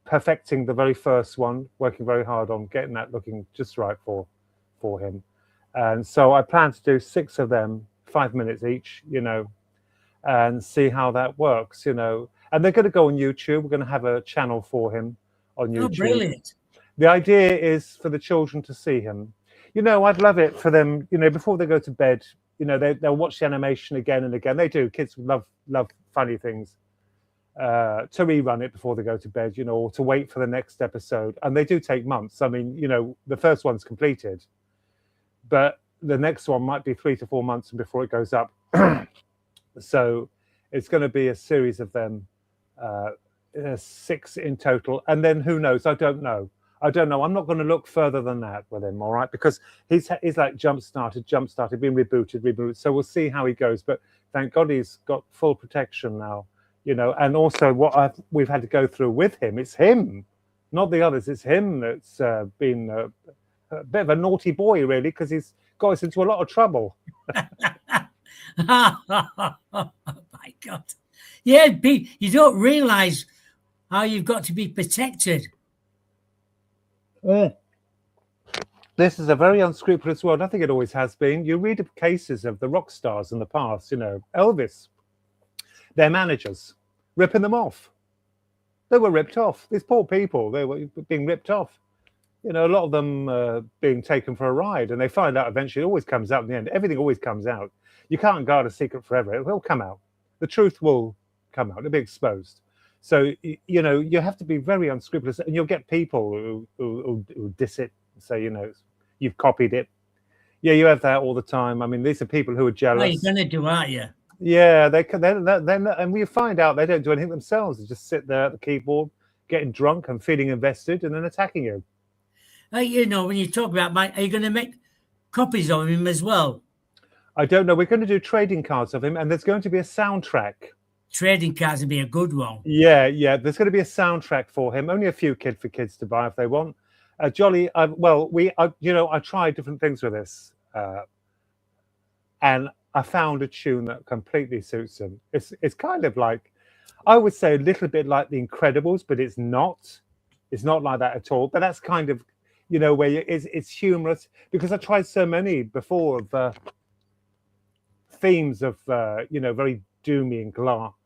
perfecting the very first one, working very hard on getting that looking just right for him. And so I plan to do 6 of them, 5 minutes each, and see how that works, And they're going to go on YouTube. We're going to have a channel for him on YouTube.
Oh, brilliant.
The idea is for the children to see him. I'd love it for them, before they go to bed, they'll watch the animation again and again. They do. Kids love funny things. To rerun it before they go to bed, or to wait for the next episode. And they do take months. I mean, the first one's completed, but the next one might be 3 to 4 months before it goes up. So it's going to be a series of them, 6 in total. And then who knows? I don't know. I'm not going to look further than that with him, all right? Because he's like jump started, been rebooted. So we'll see how he goes. But thank God he's got full protection now, And also what we've had to go through with him, it's him, not the others. It's him that's been a bit of a naughty boy, really, because he's got us into a lot of trouble.
Oh, my God. Yeah, you don't realise how you've got to be protected.
This is a very unscrupulous world. I think it always has been. You read of cases of the rock stars in the past, Elvis, their managers, ripping them off. They were ripped off. These poor people, they were being ripped off. A lot of them being taken for a ride, and they find out eventually. It always comes out in the end. Everything always comes out. You can't guard a secret forever. It will come out. The truth will come out. It'll be exposed. So, you have to be very unscrupulous, and you'll get people who diss it and say, you've copied it. Yeah, you have that all the time. I mean, these are people who are jealous.
What are you going to do, aren't you?
Yeah, and we find out they don't do anything themselves. They just sit there at the keyboard, getting drunk and feeling invested, and then attacking you.
When you talk about are you going to make copies of him as well?
I don't know. We're going to do trading cards of him, and there's going to be a soundtrack.
Trading cards would be a good one.
Yeah. There's going to be a soundtrack for him. Only a few for kids to buy if they want. Jolly. I tried different things with this, and I found a tune that completely suits him. It's kind of like, I would say, a little bit like The Incredibles, but it's not. It's not like that at all. But that's kind of, where it's humorous, because I tried so many before of themes of very doomy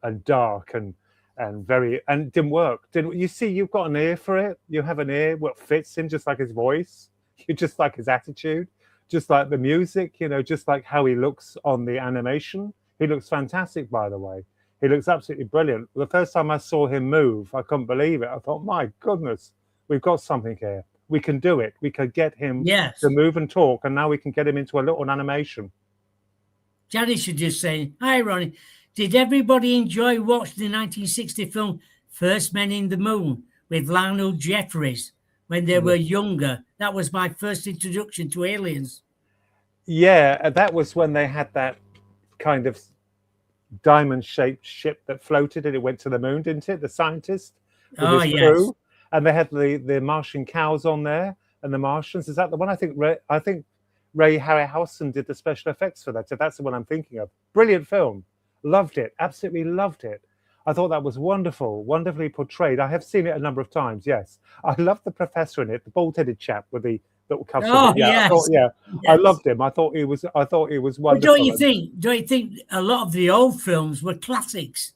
and dark and it didn't work. You see, you've got an ear for it. You have an ear what fits him, just like his voice, just like his attitude, just like the music, just like how he looks on the animation. He looks fantastic, by the way. He looks absolutely brilliant. The first time I saw him move, I couldn't believe it. I thought, my goodness, we've got something here. We can do it. We could get him to move and talk, and now we can get him into a little animation.
Janice should just say, hi, Ronnie. Did everybody enjoy watching the 1960 film First Men in the Moon with Lionel Jeffries when they were younger? That was my first introduction to aliens.
Yeah, that was when they had that kind of diamond-shaped ship that floated and it went to the moon, didn't it? The scientist with his crew. And they had the Martian cows on there and the Martians. Is that the one? I think Ray Harryhausen did the special effects for that. So that's the one I'm thinking of. Brilliant film. Loved it. Absolutely loved it. I thought that was wonderful, wonderfully portrayed. I have seen it a number of times, yes. I love the professor in it, the bald-headed chap with the little customer.
Oh, yes.
I loved him. I thought he was wonderful.
But don't you think a lot of the old films were classics?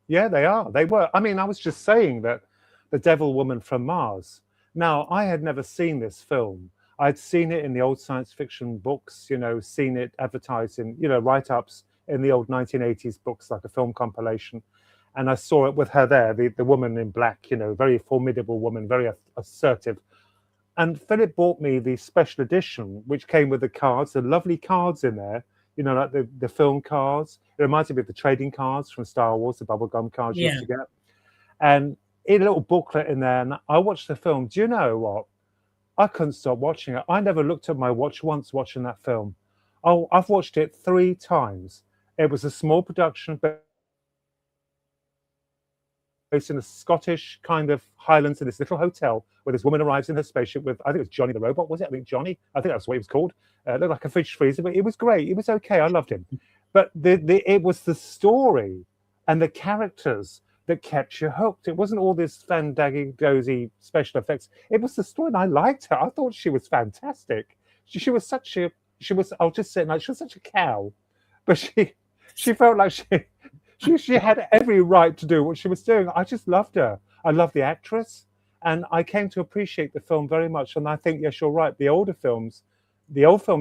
Yeah, they are. They were. I mean, I was just saying that The Devil Woman from Mars. Now, I had never seen this film. I'd seen it in the old science fiction books, seen it advertised in, write-ups in the old 1980s books, like a film compilation. And I saw it with her there, the woman in black, very formidable woman, very assertive. And Philip bought me the special edition, which came with the cards, the lovely cards in there, like the film cards. It reminds me of the trading cards from Star Wars, the bubblegum cards you used to get. And in a little booklet in there, and I watched the film. Do you know what? I couldn't stop watching it. I never looked at my watch once watching that film. Oh, I've watched it 3 times. It was a small production based in the Scottish kind of Highlands, in this little hotel where this woman arrives in her spaceship with, I think it was Johnny the Robot, was it? I think Johnny. I think that's what he was called. Looked like a fridge freezer, but it was great. It was okay. I loved him. But it was the story and the characters that kept you hooked. It wasn't all this dozy special effects. It was the story, and I liked her. I thought she was fantastic. She was such a, I'll just say, like, she was such a cow, but she felt like she had every right to do what she was doing. I just loved her. I loved the actress, and I came to appreciate the film very much. And I think, yes, you're right. The old films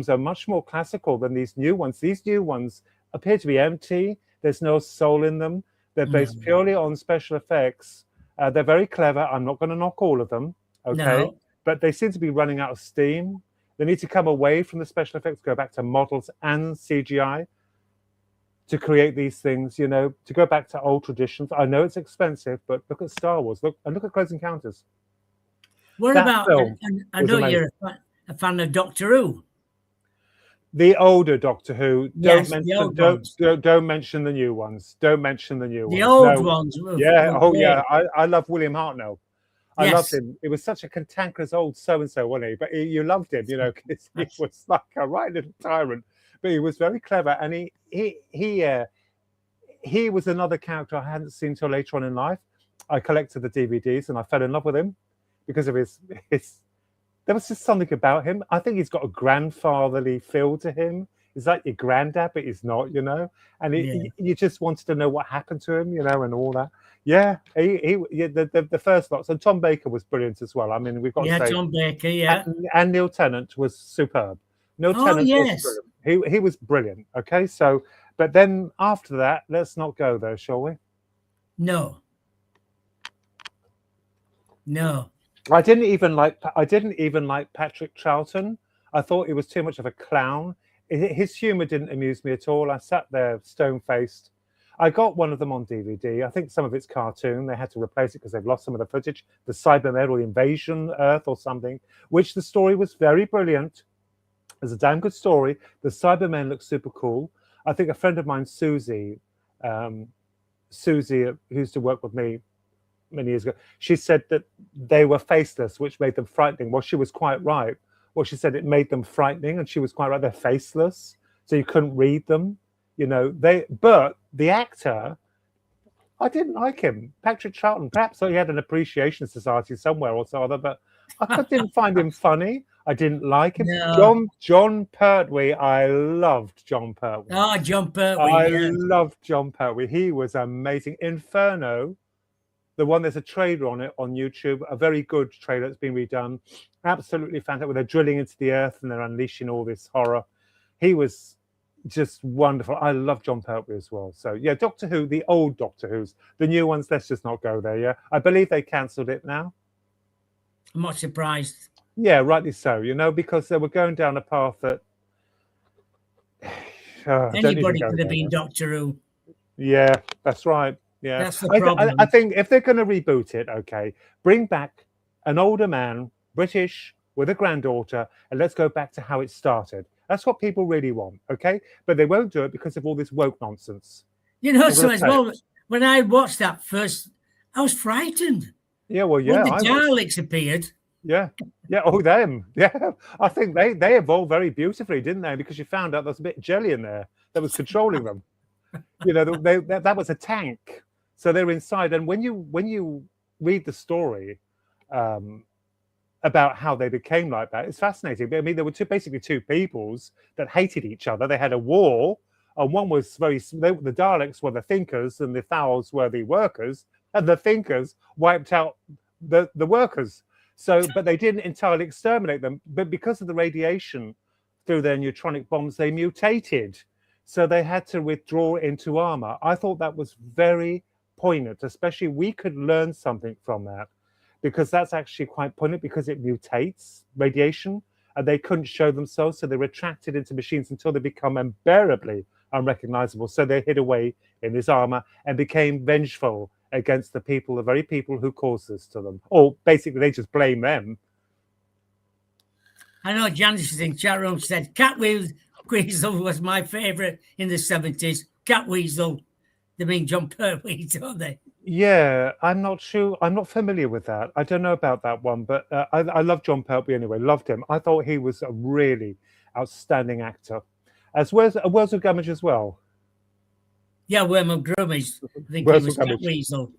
are much more classical than these new ones. These new ones appear to be empty. There's no soul in them. They're based purely on special effects. They're very clever. I'm not going to knock all of them, okay? No. But they seem to be running out of steam. They need to come away from the special effects, go back to models and CGI to create these things, to go back to old traditions. I know it's expensive, but look at Star Wars. Look at Close Encounters.
What about, I know you're a fan of Doctor Who.
The older Doctor Who. Don't mention the new ones. Don't mention the new ones.
The old ones.
Yeah. Oh, yeah. I love William Hartnell. I loved him. It was such a cantankerous old so-and-so, wasn't he? But you loved him, because he was like a right little tyrant. But he was very clever. And he was another character I hadn't seen till later on in life. I collected the DVDs and I fell in love with him because of his there was just something about him. I think he's got a grandfatherly feel to him. He's like your granddad, but he's not, And you just wanted to know what happened to him, and all that. Yeah, the first lots. And Tom Baker was brilliant as well. I mean, we've got to say,
Tom Baker, yeah.
And Neil Tennant was superb. Neil Tennant was brilliant. He was brilliant. Okay, so, but then after that, let's not go there, shall we?
No.
I didn't even like Patrick Charlton. I thought he was too much of a clown. His humor didn't amuse me at all. I sat there stone-faced. I got one of them on DVD. I think some of it's cartoon. They had to replace it because they've lost some of the footage. The Cybermen or Invasion Earth or something, which the story was very brilliant. It's a damn good story. The Cybermen look super cool. I think a friend of mine, Susie, who used to work with me many years ago, she said that they were faceless, which made them frightening. Well, she was quite right. Well, she said it made them frightening, and she was quite right. They're faceless, so you couldn't read them. But the actor, I didn't like him. Patrick Charlton, perhaps he had an appreciation society somewhere or so other, but I didn't find him funny. I didn't like him. No. John Pertwee, I loved John Pertwee.
Oh, John Pertwee.
I loved John Pertwee. He was amazing. Inferno, the one, there's a trailer on it on YouTube, a very good trailer that's been redone. Absolutely fantastic, where they're drilling into the earth and they're unleashing all this horror. He was just wonderful. I love John Pertwee as well. So yeah, Doctor Who, the old Doctor Who's, the new ones, let's just not go there. Yeah, I believe they cancelled it now.
I'm not surprised.
Yeah, rightly so. Because they were going down a path that
anybody could have been Doctor Who.
Yeah, that's right. Yeah,
that's the problem.
I think if they're going to reboot it, okay, bring back an older man, British, with a granddaughter, and let's go back to how it started. That's what people really want, okay? But they won't do it because of all this woke nonsense.
So as well, when I watched that first, I was frightened.
Yeah, well, yeah.
When the Daleks appeared.
Yeah. Oh, them. Yeah, I think they evolved very beautifully, didn't they? Because you found out there's a bit of jelly in there that was controlling them. That was a tank. So they're inside, and when you read the story about how they became like that, it's fascinating. I mean, there were basically two peoples that hated each other. They had a war, and one was the Daleks were the thinkers, and the Thals were the workers, and the thinkers wiped out the workers. So, but they didn't entirely exterminate them. But because of the radiation through their neutronic bombs, they mutated. So they had to withdraw into armor. I thought that was very poignant, especially we could learn something from that, because that's actually quite poignant because it mutates radiation and they couldn't show themselves. So they retracted into machines until they become unbearably unrecognizable. So they hid away in this armor and became vengeful against the people, the very people who caused this to them. Or basically, they just blame them.
I know Janice in chat room said Catweasel was my favourite in the 70s. Catweasel. They mean John Pertwee, don't they?
Yeah, I'm not sure. I'm not familiar with that. I don't know about that one, but I love John Pertwee anyway. Loved him. I thought he was a really outstanding actor, as well as Wurzel Gummidge as well.
Yeah, Wormwood Grummage. I think he was Catweasel.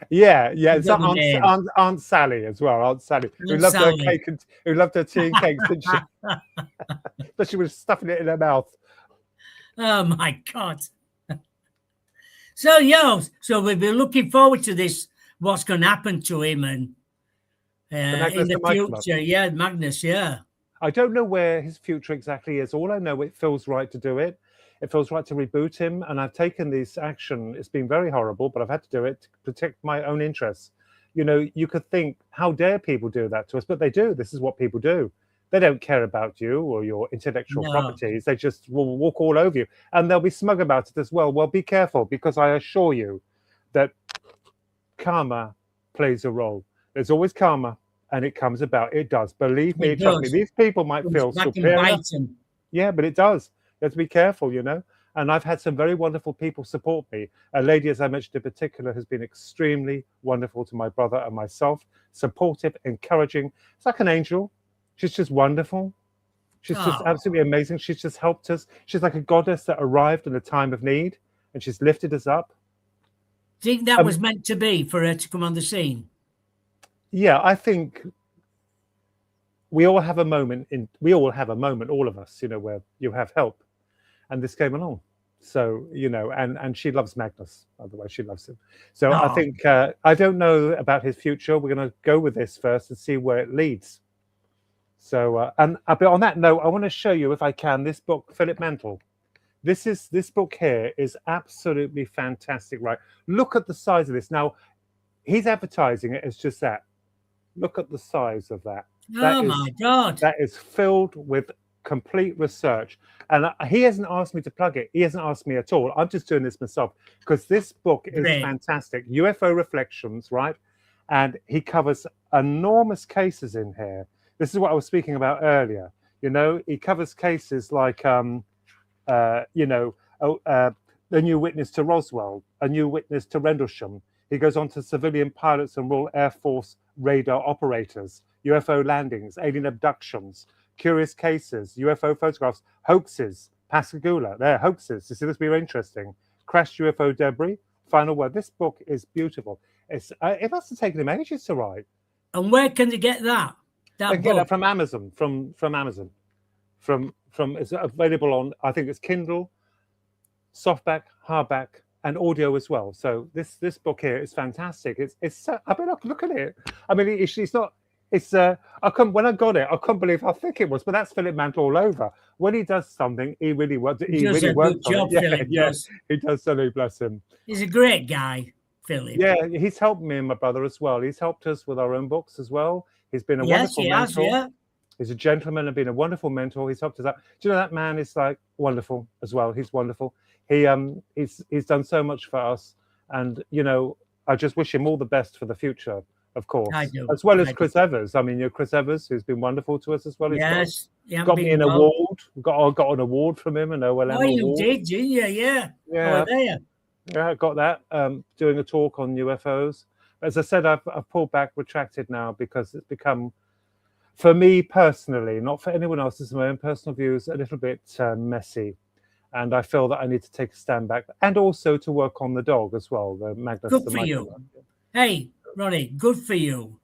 Yeah, it's Aunt Sally as well. Aunt Sally, who loved her cake and who loved her tea and cakes, didn't she? But she was stuffing it in her mouth.
Oh my God! So we've been looking forward to this. What's going to happen to him and in the future? Yeah, Magnus. Yeah.
I don't know where his future exactly is. All I know, it feels right to do it. It feels right to reboot him, and I've taken this action. It's been very horrible, but I've had to do it to protect my own interests. You know, you could think, how dare people do that to us? But they do. This is what people do. They don't care about you or your intellectual properties. They just will walk all over you, and they'll be smug about it as well. Well, be careful, because I assure you that karma plays a role. There's always karma, and it comes about. It does. Believe me, trust me. These people might feel superior. Yeah, but it does. You have to be careful, you know. And I've had some very wonderful people support me. A lady, as I mentioned in particular, has been extremely wonderful to my brother and myself. Supportive, encouraging. It's like an angel. She's just wonderful. She's just absolutely amazing. She's just helped us. She's like a goddess that arrived in a time of need, and she's lifted us up.
Do you think that was meant to be for her to come on the scene?
Yeah, I think we all have a moment, all of us, you know, where you have help. And this came along. So, you know, and she loves Magnus, by the way, she loves him. So I think, I don't know about his future. We're going to go with this first and see where it leads. So, but on that note, I want to show you, if I can, this book, Philip Mantle. This book here is absolutely fantastic, right? Look at the size of this. Now, he's advertising it as just that. Look at the size of that.
My God.
That is filled with complete research. And he hasn't asked me to plug it. He hasn't asked me at all. I'm just doing this myself because this book is fantastic. UFO Reflections, right? And he covers enormous cases in here. This is what I was speaking about earlier. You know, he covers cases like, the new witness to Roswell, a new witness to Rendlesham. He goes on to civilian pilots and Royal Air Force radar operators, UFO landings, alien abductions, curious cases, UFO photographs, hoaxes, Pascagoula. They're hoaxes. You see, this will be very interesting. Crashed UFO debris. Final word. This book is beautiful. It must have taken him ages to write.
And where can they get that?
They can get that from Amazon. From Amazon. It's available on, I think it's Kindle, softback, hardback, and audio as well. So this book here is fantastic. It's I mean, look at it. I mean, it's not. When I got it, I couldn't believe how thick it was. But that's Philip Mantle all over. When he does something, he really works. He really works on it. Yes, he does. So bless him.
He's a great guy, Philip.
Yeah, he's helped me and my brother as well. He's helped us with our own books as well. He's been a wonderful mentor. Yeah. He's a gentleman and been a wonderful mentor. He's helped us out. Do you know, that man is like wonderful as well. He's wonderful. He's done so much for us, and you know, I just wish him all the best for the future. Of course,
I do.
As well as Chris Evers. I mean, you're Chris Evers, who's been wonderful to us as well.
Yes,
got me an award. Got an award from him, an OLM award.
You did, didn't you? Yeah.
Yeah. Yeah, I got that. Doing a talk on UFOs. As I said, I've pulled back, retracted now because it's become, for me personally, not for anyone else, this is my own personal views, a little bit messy. And I feel that I need to take a stand back, and also to work on the dog as well. The Magnus.
Good for you. Hey, Ronnie, good for you.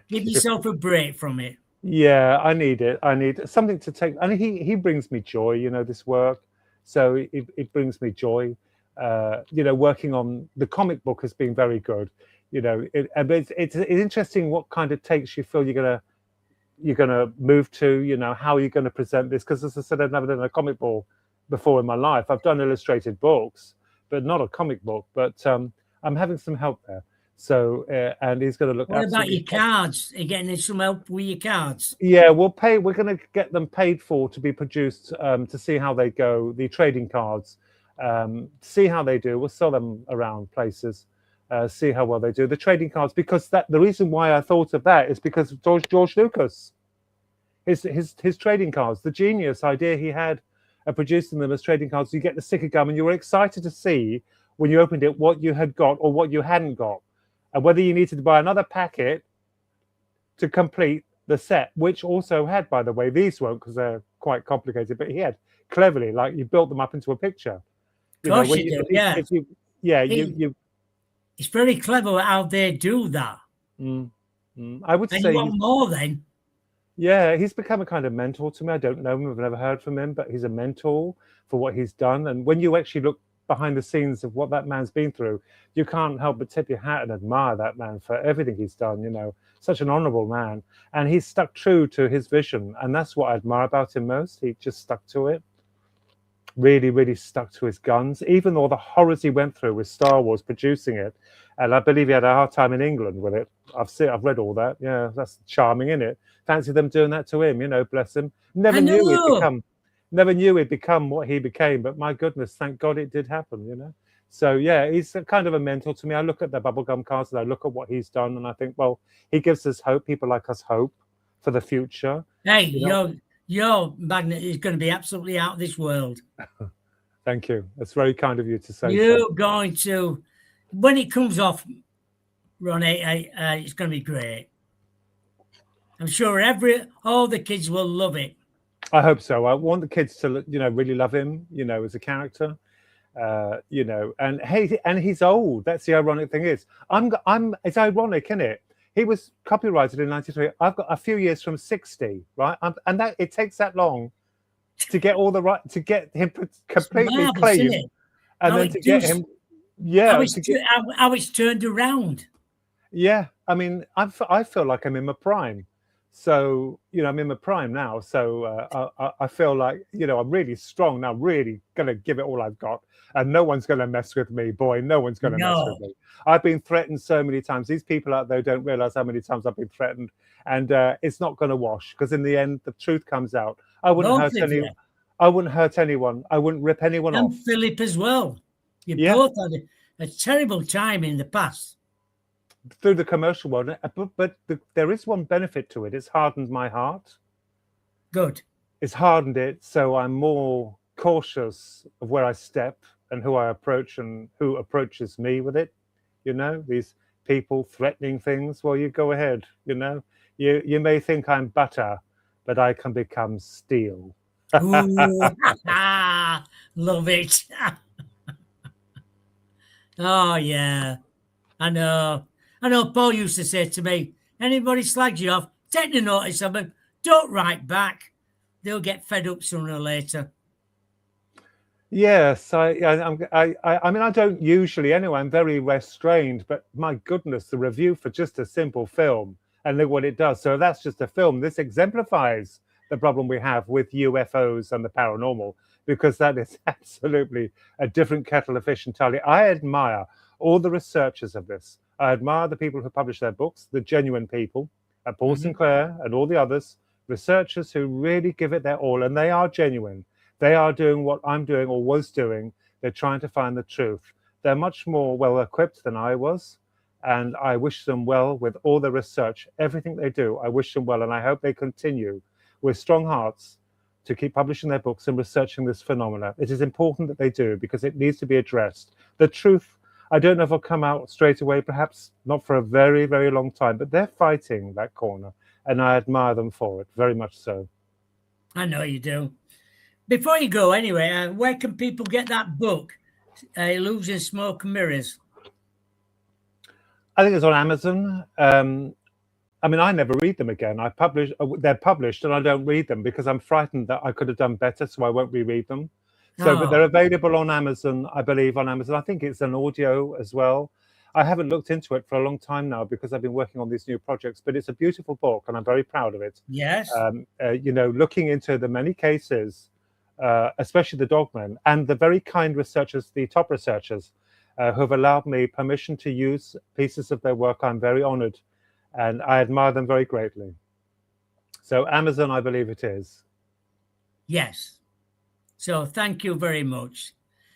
Give yourself a break from it.
Yeah, I need it. I need something to take. And he brings me joy, you know, this work. So it brings me joy. You know, working on the comic book has been very good. You know, it's interesting what kind of takes you feel you're gonna move to. You know, how you're going to present this, because as I said, I've never done a comic book before in my life. I've done illustrated books, but not a comic book. But I'm having some help there. So and he's going to look.
What about your cards? Are you getting some help with your cards?
Yeah, we'll pay. We're going to get them paid for to be produced to see how they go. The trading cards, see how they do. We'll sell them around places, see how well they do. The trading cards, because the reason why I thought of that is because of George Lucas, his trading cards, the genius idea he had of producing them as trading cards. You get the sticker gum, and you were excited to see when you opened it what you had got or what you hadn't got, and whether you needed to buy another packet to complete the set, which also had, by the way, these won't because they're quite complicated, but he had cleverly, like, you built them up into a picture.
Of course you do, yeah. It's very clever how they do that.
I would say
you want more then.
Yeah, he's become a kind of mentor to me. I don't know him, I've never heard from him, but he's a mentor for what he's done. And when you actually look behind the scenes of what that man's been through, you can't help but tip your hat and admire that man for everything he's done. You know, such an honorable man, and he's stuck true to his vision, and that's what I admire about him most. He just stuck to it, really stuck to his guns, even though the horrors he went through with Star Wars producing it. And I believe he had a hard time in England with it. I've read all that. Yeah, that's charming, isn't it? Fancy them doing that to him, you know, bless him. Never knew he'd become what he became, but my goodness, thank God it did happen, you know. So yeah, he's kind of a mentor to me. I look at the bubblegum cards and I look at what he's done, and I think, well, he gives us hope. People like us hope for the future.
Hey, your magnet is going to be absolutely out of this world.
Thank you. That's very kind of you to say.
You're going to, when it comes off, Ronnie, it's going to be great. I'm sure all the kids will love it.
I hope so. I want the kids to, you know, really love him, you know, as a character. You know, and he's old. That's the ironic thing is, it's ironic, isn't it? He was copyrighted in 93. I've got a few years from 60, right? And that it takes that long to get all the right, to get him completely clean, and then to get him, yeah,
how it's turned around.
Yeah, I mean, I feel like I'm in my prime. So, you know, I'm in my prime now. So I feel like, you know, I'm really strong now, really going to give it all I've got. And no one's going to mess with me, boy. No one's going to mess with me. I've been threatened so many times. These people out there don't realize how many times I've been threatened. And it's not going to wash, because in the end, the truth comes out. I wouldn't hurt anyone. I wouldn't hurt anyone. I wouldn't rip anyone off.
And Philip as well. You both had a terrible time in the past.
Through the commercial world, but there is one benefit to it. It's hardened my heart.
Good.
It's hardened it, so I'm more cautious of where I step and who I approach and who approaches me with it. You know, these people threatening things. Well, you go ahead. You know, you may think I'm butter, but I can become steel.
Ooh, love it. Oh yeah, I know. Paul used to say to me, anybody slags you off, take the notice of them, don't write back. They'll get fed up sooner or later.
Yes, I mean, I don't usually anyway. I'm very restrained, but my goodness, the review for just a simple film, and look what it does. So that's just a film. This exemplifies the problem we have with UFOs and the paranormal, because that is absolutely a different kettle of fish entirely. I admire all the researchers of this. I admire the people who publish their books, the genuine people, Paul Sinclair and all the others, researchers who really give it their all, and they are genuine. They are doing what I'm doing or was doing. They're trying to find the truth. They're much more well-equipped than I was, and I wish them well with all the research, everything they do. I wish them well, and I hope they continue with strong hearts to keep publishing their books and researching this phenomena. It is important that they do, because it needs to be addressed. The truth, I don't know if it'll come out straight away, perhaps not for a very, very long time, but they're fighting that corner, and I admire them for it, very much so.
I know you do. Before you go, anyway, where can people get that book, Illusion, Smoke and Mirrors?
I think it's on Amazon. I mean, I never read them again. They're published, and I don't read them because I'm frightened that I could have done better, so I won't reread them. So, but they're available on Amazon, I believe, on Amazon. I think it's an audio as well. I haven't looked into it for a long time now because I've been working on these new projects, but it's a beautiful book and I'm very proud of it.
Yes.
Looking into the many cases, especially the dogmen, and the very kind researchers, the top researchers, who have allowed me permission to use pieces of their work. I'm very honored and I admire them very greatly. So Amazon, I believe it is.
Yes. So thank you very much.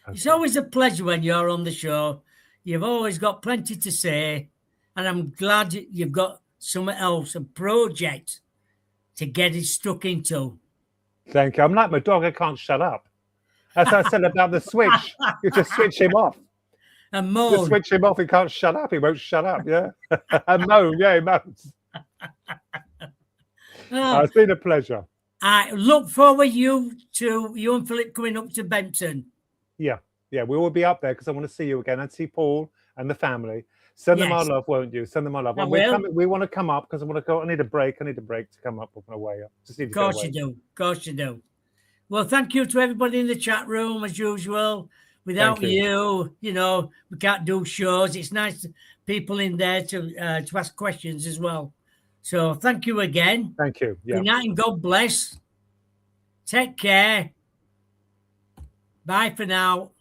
Okay.
It's always a pleasure when you're on the show. You've always got plenty to say, and I'm glad you've got something else, a project to get it stuck into.
Thank you. I'm like my dog, I can't shut up. As I said about the switch, you just switch him off.
And moan.
Just switch him off, he can't shut up, he won't shut up, yeah. And moan, yeah, he moans. It's been a pleasure.
I look forward you and Philip coming up to Benton.
Yeah, we will be up there because I want to see you again and see Paul and the family. Send them our love, won't you? Send them our love. We want to come up because I want to go. I need a break to come up on my way up. Just need to
of course you do. Of course you do. Well, thank you to everybody in the chat room as usual. Without you, we can't do shows. It's nice people in there to ask questions as well. So thank you again.
Thank you. Yeah.
Good night and God bless. Take care. Bye for now.